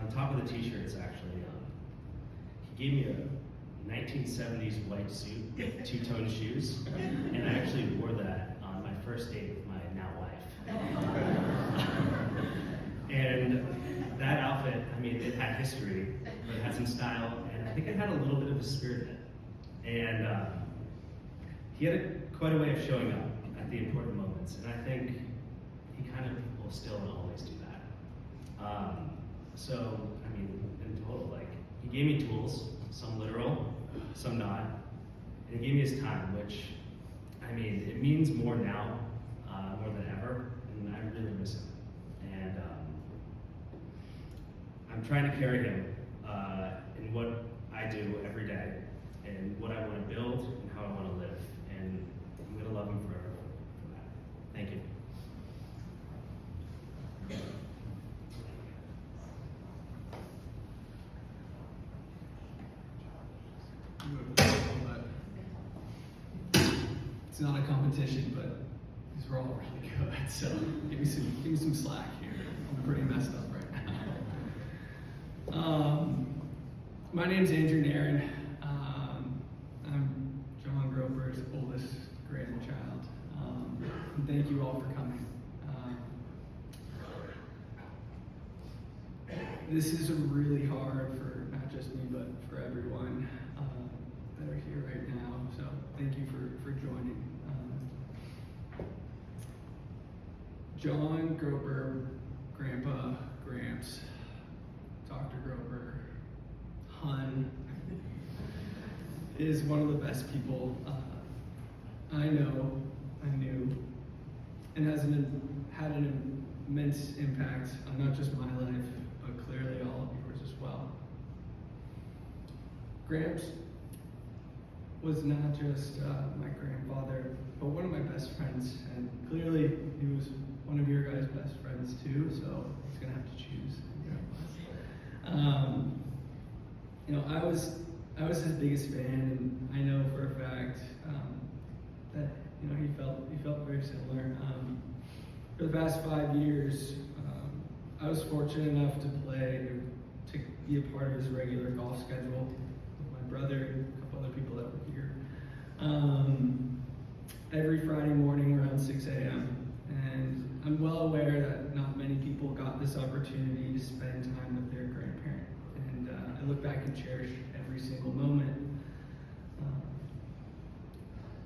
S10: On top of the t-shirts, actually, he gave me a 1970s white suit with two-tone shoes, and I actually wore that on my first date with my now wife. And that outfit, I mean, it had history, but it had some style, and I think it had a little bit of a spirit in it. And he had quite a way of showing up at the important moments, and I think he kind of will still and always do that. So, I mean, in total, like, he gave me tools, some literal, some not, and he gave me his time, which, I mean, it means more now, more than ever, and I really miss him. And I'm trying to carry him in what I do every day, and what I want to build, and how I want to live, and I'm going to love him forever for that. Thank you.
S11: It's not a competition, but these were all really good. So give me some slack here. I'm pretty messed up right now. My name's Andrew Nairn. I'm John Groper's oldest grandchild. And thank you all for coming. This is really hard for not just me, but for everyone that are here right now. So thank you for joining. John Groper, Grandpa, Gramps, Dr. Groper, Hun, is one of the best people I know, I knew, and has had an immense impact on not just my life, but clearly all of yours as well. Gramps was not just my grandfather, but one of my best friends, and clearly he was one of your guys' best friends too, so he's gonna have to choose. You know, I was his biggest fan, and I know for a fact that he felt very similar. For the past 5 years, I was fortunate enough to be a part of his regular golf schedule with my brother and a couple other people that were here. Every Friday morning around 6 a.m. And I'm well aware that not many people got this opportunity to spend time with their grandparent. And I look back and cherish every single moment.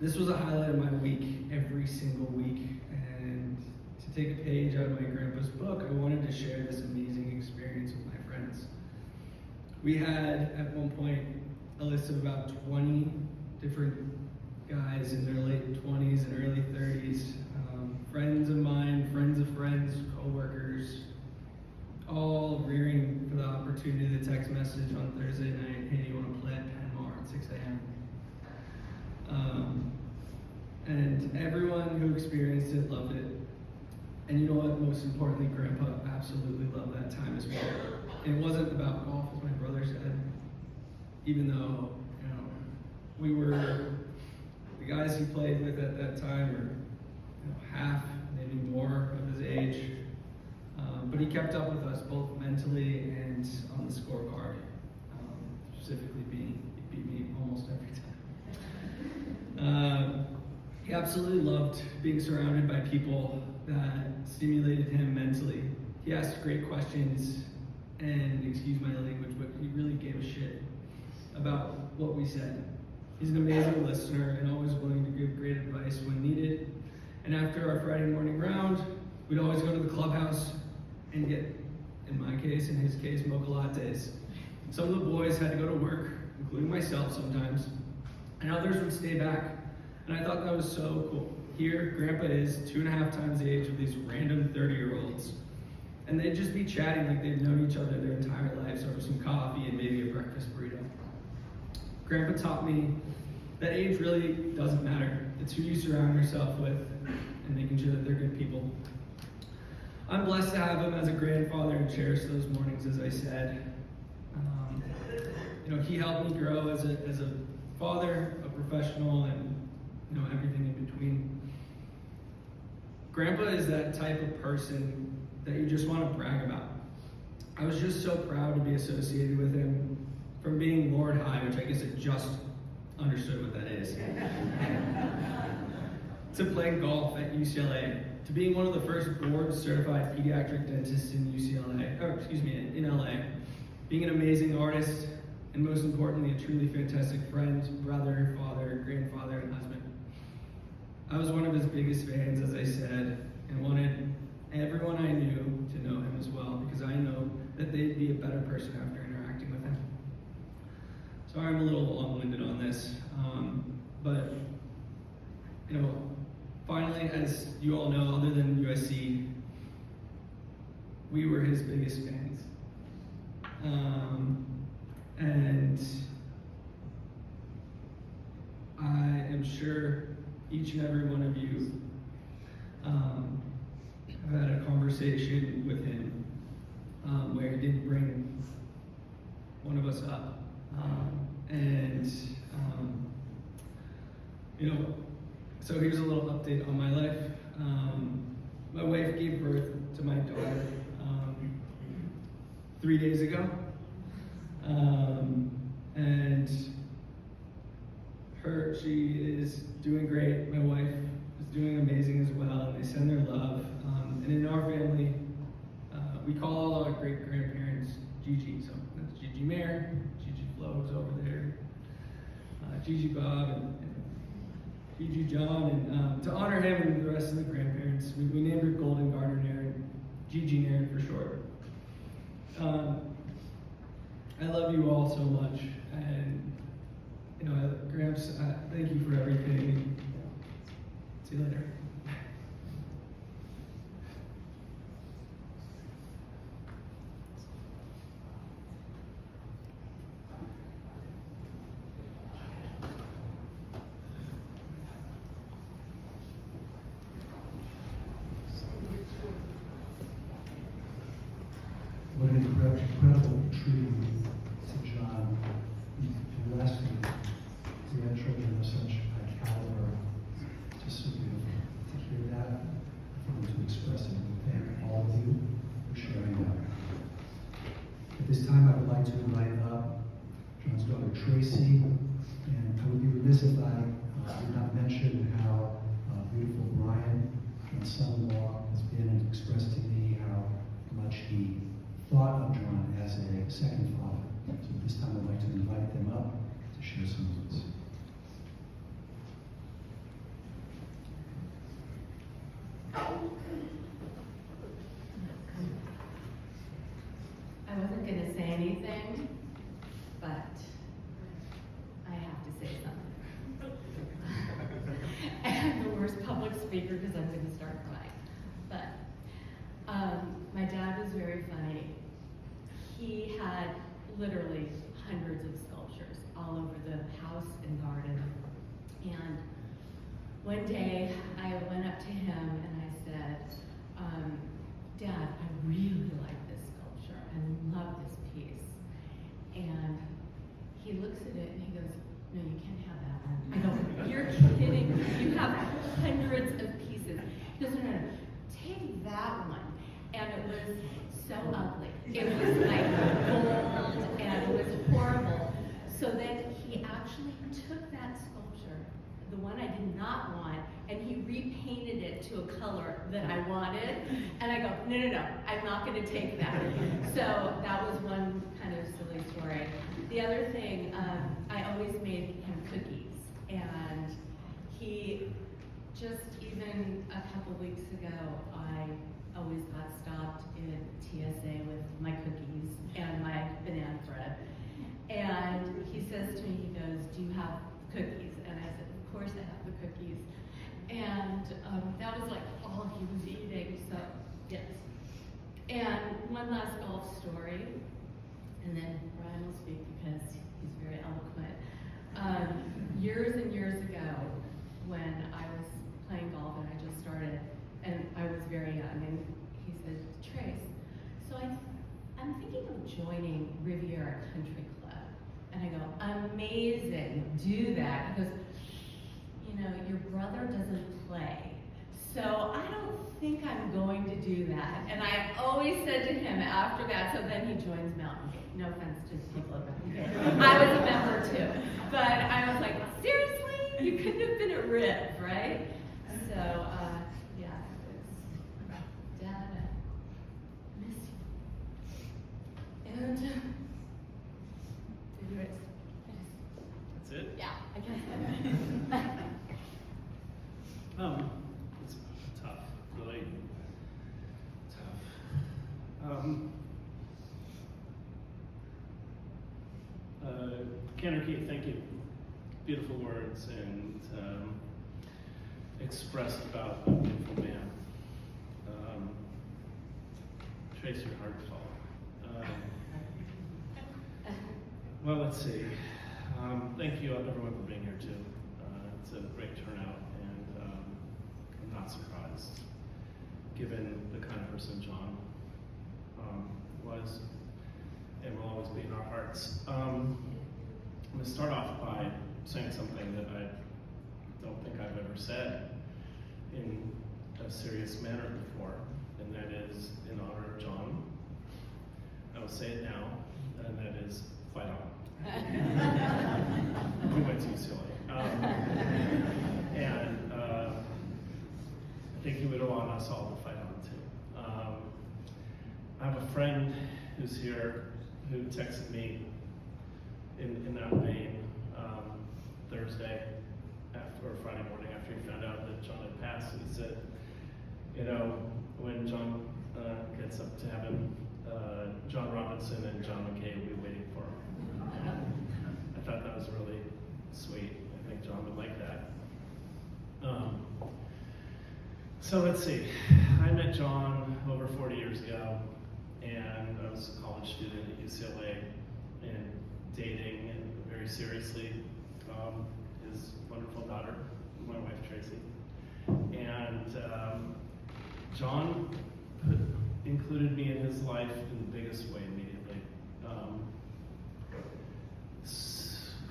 S11: This was a highlight of my week, every single week. And to take a page out of my grandpa's book, I wanted to share this amazing experience with my friends. We had, at one point, a list of about 20 different guys in their late 20s and early 30s, friends of mine, friends of friends, co-workers, all rearing for the opportunity to text message on Thursday night, hey, do you want to play at Penmar at 6 a.m.? And everyone who experienced it loved it. And you know what, most importantly, Grandpa absolutely loved that time as well. It wasn't about golf, as my brother said, even though, we were, the guys he played with at that time were half, maybe more of his age. But he kept up with us both mentally and on the scorecard. Specifically he beat me almost every time. He absolutely loved being surrounded by people that stimulated him mentally. He asked great questions, and excuse my language, but he really gave a shit about what we said. He's an amazing listener and always willing to give great advice when needed. And after our Friday morning round, we'd always go to the clubhouse and get, in my case, in his case, mocha lattes. Some of the boys had to go to work, including myself sometimes, and others would stay back. And I thought that was so cool. Here, Grandpa is 2.5 times the age of these random 30-year-olds. And they'd just be chatting like they've known each other their entire lives over some coffee and maybe a breakfast burrito. Grandpa taught me that age really doesn't matter. It's who you surround yourself with and making sure that they're good people. I'm blessed to have him as a grandfather and cherish those mornings, as I said. He helped me grow as a father, a professional, and everything in between. Grandpa is that type of person that you just want to brag about. I was just so proud to be associated with him, from being Lord High, which I guess I just understood what that is, to playing golf at UCLA, to being one of the first board-certified pediatric dentists in in LA, being an amazing artist, and most importantly, a truly fantastic friend, brother, father, grandfather, and husband. I was one of his biggest fans, as I said, and wanted everyone I knew to know him as well, because I know that they'd be a better person after interacting with him. Sorry I'm a little long-winded on this, but finally, as you all know, other than USC, we were his biggest fans. And I am sure each and every one of you have had a conversation with him where he did bring one of us up. So here's a little update on my life. My wife gave birth to my daughter 3 days ago. And she is doing great. My wife is doing amazing as well. And they send their love. And in our family, we call all our great grandparents Gigi. So that's Gigi Mayer, Gigi Flo is over there, Gigi Bob, and Gigi John. And to honor him and the rest of the grandparents, we named her Golden Garter Nairn, Gigi Nairn for short. I love you all so much, and Gramps, thank you for everything. See you later.
S2: What an incredible tribute to John. Blessed grandchildren of such high caliber. Just so beautiful to hear that, for them to express it. Thank all of you for sharing that. At this time, I would like to invite up John's daughter Tracy, and I would be remiss if I did not mention how beautiful Brian, my son-in-law, has been and expressed to me how much he thought of John as a second father. So at this time, I'd like to invite them up to share some words.
S12: I wasn't going to say anything, but I have to say something. I'm the worst public speaker because I'm going to start crying. But my dad was very funny. He had literally hundreds of sculptures all over the house and garden. And one day I went up to him and I said, Dad, I really like this sculpture. I love this piece. And he looks at it and he goes, no, you can't have that one. I go, you're kidding. You have hundreds of pieces. He goes, no, take that one. And it was so ugly. It was like gold and it was horrible. So then he actually took that sculpture, the one I did not want, and he repainted it to a color that I wanted. And I go, no, I'm not going to take that. So that was one kind of silly story. The other thing, I always made him cookies. And he, just even a couple weeks ago, I always got stopped in TSA with my cookies and my banana bread. And he says to me, he goes, do you have cookies? And I said, of course I have the cookies. And that was like all he was eating, so yes. And one last golf story, and then Brian will speak because he's very eloquent. Years and years ago, when I was playing golf and I just started, and I was very young, and he said, Trace, so I'm thinking of joining Riviera Country Club. And I go, amazing, do that. He goes, your brother doesn't play, so I don't think I'm going to do that. And I always said to him after that, so then he joins Mountain Gate. No offense to people at Mountain Gate. I was a member too. But I was like, seriously? You couldn't have been at Riv, right? So, yeah, it was, Dad, I miss you. And, anyways,
S13: That's it?
S12: yeah, I guess.
S13: It's tough, really tough. Cantor Keith, thank you. Beautiful words and expressed about a beautiful man. Trace your heart fall. Well, let's see. Thank you everyone for being here too. It's a great turnout, and I'm not surprised, given the kind of person John was and will always be in our hearts. I'm going to start off by saying something that I don't think I've ever said in a serious manner before, and that is in honor of John. I will say it now, and that is fight on. We went to UCLA. And I think he would want us all to fight on too. I have a friend who's here who texted me in that vein Thursday or Friday morning after he found out that John had passed. And he said, you know, when John gets up to heaven, John Robinson and John McKay will be waiting for him. I thought that was really sweet. I think John would like that. So let's see. I met John over 40 years ago, and I was a college student at UCLA and dating and very seriously his wonderful daughter, my wife Tracy. And John included me in his life in the biggest way immediately.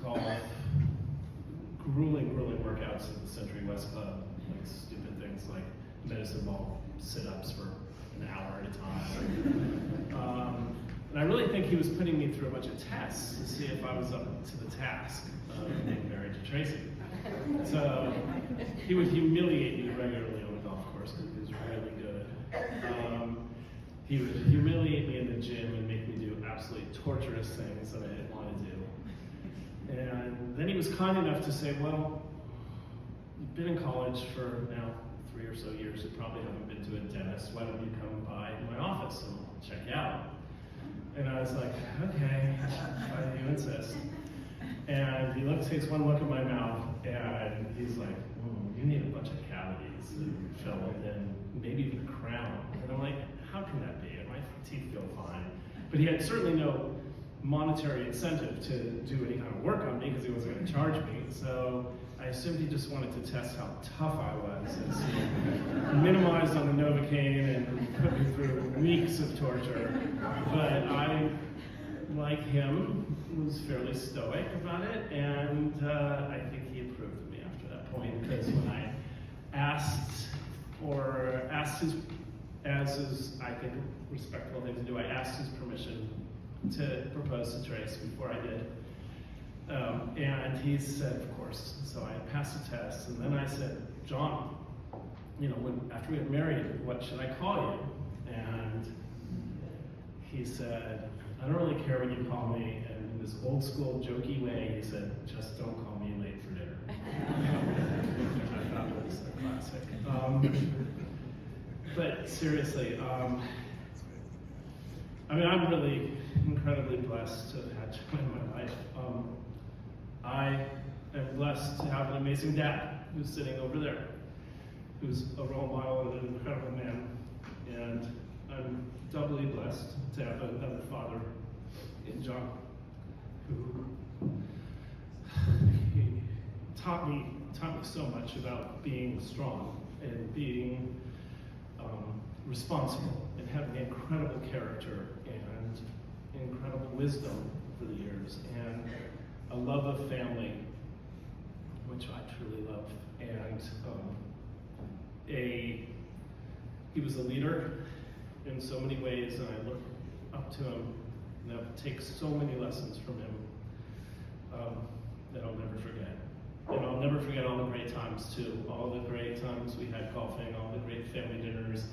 S13: Golf, grueling workouts at the Century West Club, like stupid things like medicine ball sit-ups for an hour at a time. And I really think he was putting me through a bunch of tests to see if I was up to the task of being married to Tracy. So he would humiliate me regularly on the golf course because he was really good. He would humiliate me in the gym and make me do absolutely torturous things that I didn't want to do. And then he was kind enough to say, well, you've been in college for now 3 or so years, you probably haven't been to a dentist, why don't you come by my office and I'll check you out. And I was like, okay, why do you insist? And he takes one look at my mouth, and he's like, you need a bunch of cavities to fill and maybe even a crown. And I'm like, how can that be? My teeth feel fine. But he had certainly no monetary incentive to do any kind of work on me because he wasn't going to charge me. So I assumed he just wanted to test how tough I was, as he minimized on the Novocaine and put me through weeks of torture. But I, like him, was fairly stoic about it, and I think he approved of me after that point, because when I asked his, as is, I think, a respectful thing to do, I asked his permission to propose to Trace before I did. And he said, of course. So I passed the test, and then I said, John, you know, after we get married, what should I call you? And he said, I don't really care what you call me. And in this old school jokey way, he said, just don't call me late for dinner. I thought was a classic. But seriously, I mean, I'm really incredibly blessed to have had John in my life. I am blessed to have an amazing dad who's sitting over there, who's a role model and an incredible man. And I'm doubly blessed to have another father in John, who he taught me so much about being strong and being responsible and having incredible character and incredible wisdom for the years, and a love of family, which I truly love. And he was a leader in so many ways, and I look up to him and I've taken so many lessons from him that I'll never forget. And I'll never forget all the great times too, all the great times we had golfing, all the great family dinners,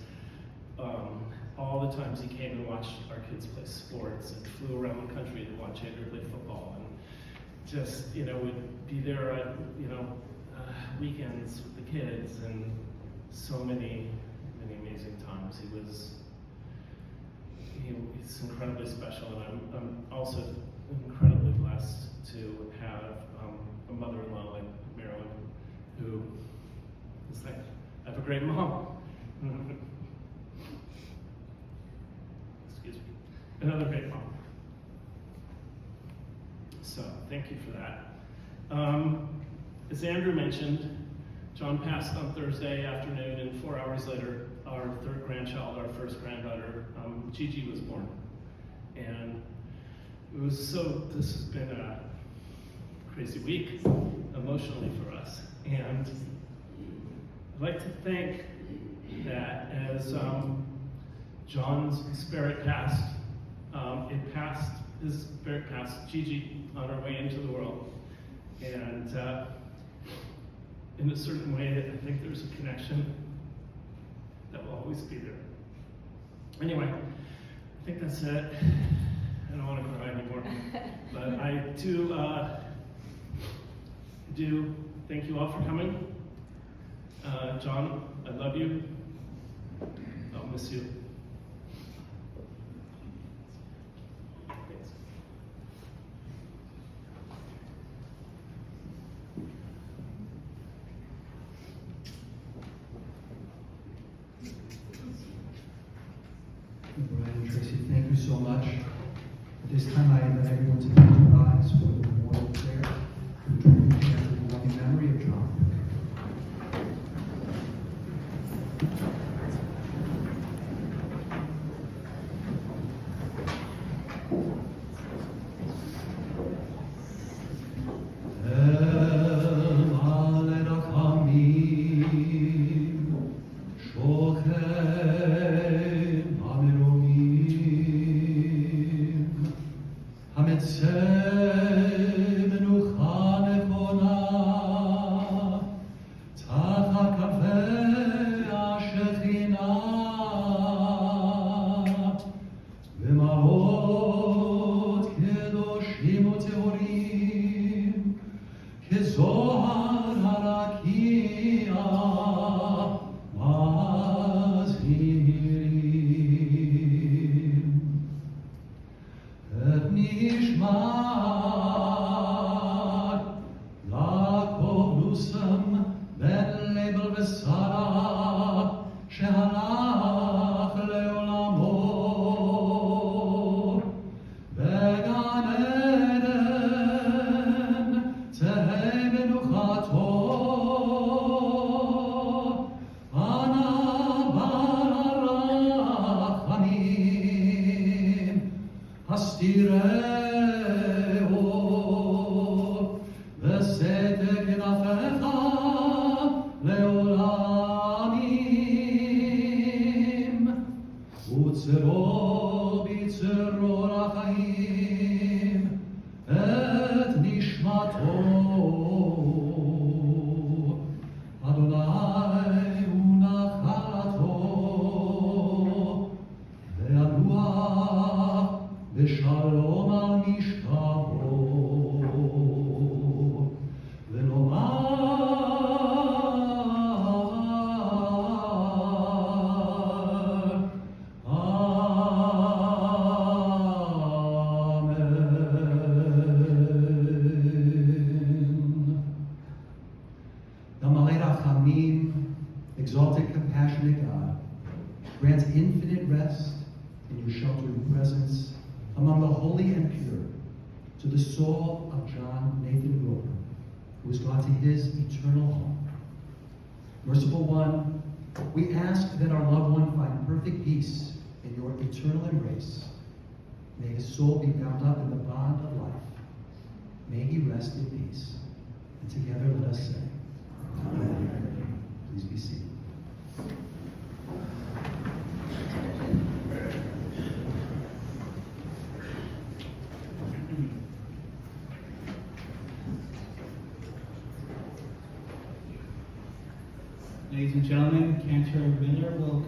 S13: all the times he came and watched our kids play sports and flew around the country to watch Andrew play football, and just, you know, would be there at, you know, weekends with the kids, and so many amazing times. He's incredibly special, and I'm also incredibly blessed to have a mother-in-law like Marilyn, who is like, I have a great mom. Excuse me. Another great mom. So, thank you for that. As Andrew mentioned, John passed on Thursday afternoon, and 4 hours later, our third grandchild, our first granddaughter, Gigi, was born. And this has been a crazy week emotionally for us. And I'd like to think that as John's spirit passed, his spirit passed Gigi on her way into the world. And in a certain way, I think there's a connection that will always be there. Anyway, I think that's it. I don't want to cry anymore. But I do thank you all for coming. John, I love you. I'll miss you. Thanks.
S2: Brian and Tracy, thank you so much. At this time, I invite everyone to close their eyes for the memorial prayer to the tribute to the loving memory of John. Exalted, compassionate God, grant infinite rest in your sheltering presence among the holy and pure to the soul of John Nathan Grover, who has gone to his eternal home. Merciful One, we ask that our loved one find perfect peace in your eternal embrace. May his soul be bound up in the bond of life. May he rest in peace. And together let us say, Amen. Please be seated.
S1: Ladies and gentlemen, Cantor Miller will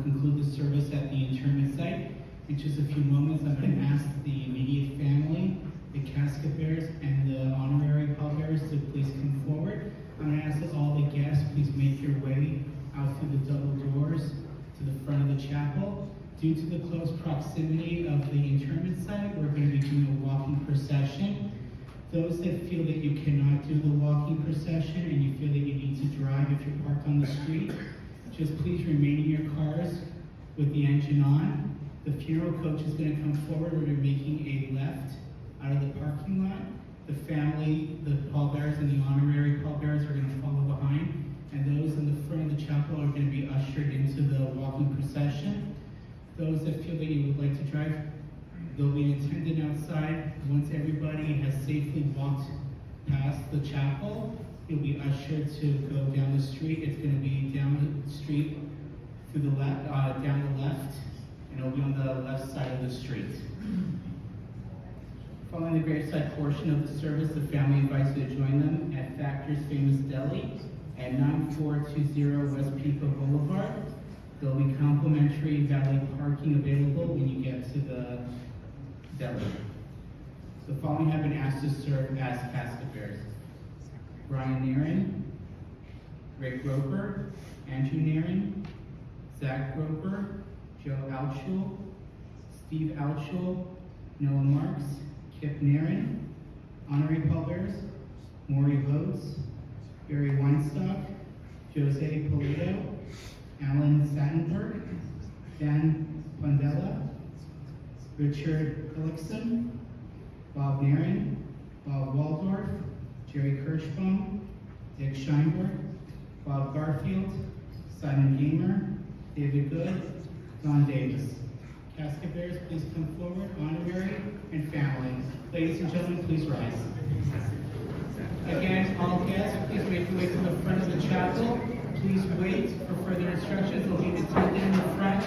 S1: conclude the service at the interment site. In just a few moments, I'm going to ask the immediate family, the casket bearers, and the honorary pallbearers to please come forward. I'm going to ask that all the guests please make your way out through the double doors to the front of the chapel. Due to the close proximity of the interment site, we're going to be doing a walking procession. Those that feel that you cannot do the walking procession and you feel that you need to drive if you're parked on the street, just please remain in your cars with the engine on. The funeral coach is going to come forward. We're going to be making a left out of the parking lot. The family, the pallbearers, and the honorary pallbearers are going to follow behind. And those in the front of the chapel are going to be ushered into the walking procession. Those that feel that you would like to drive, there'll be an attendant outside. Once everybody has safely walked past the chapel, You'll be ushered to go down the street. It's going to be down the street to the left, down the left, and it'll be on the left side of the street. Following the graveside portion of the service, the family invites you to join them at Factor's Famous Deli at 9420 West Pico Boulevard. There'll be complimentary valet parking available when you get to the deli. The following have been asked to serve as casket bearers: Brian Nairn, Rick Roper, Andrew Nairn, Zach Roper, Joe Altschul, Steve Altschul, Noah Marks, Kip Nairn, honorary pallbearers: Maury Rhodes, Barry Weinstock, Jose Polito, Alan Sattenberg, Dan Pandela, Richard Gullickson, Bob Nairn, Bob Waldorf, Jerry Kirschbaum, Dick Scheinberg, Bob Garfield, Simon Gamer, David Good, Don Davis. Casket bearers, please come forward, honorary and family. Ladies and gentlemen, please rise. Again, all guests, please make your way to the front of the chapel. Please wait for further instructions. There'll be an attendant in the front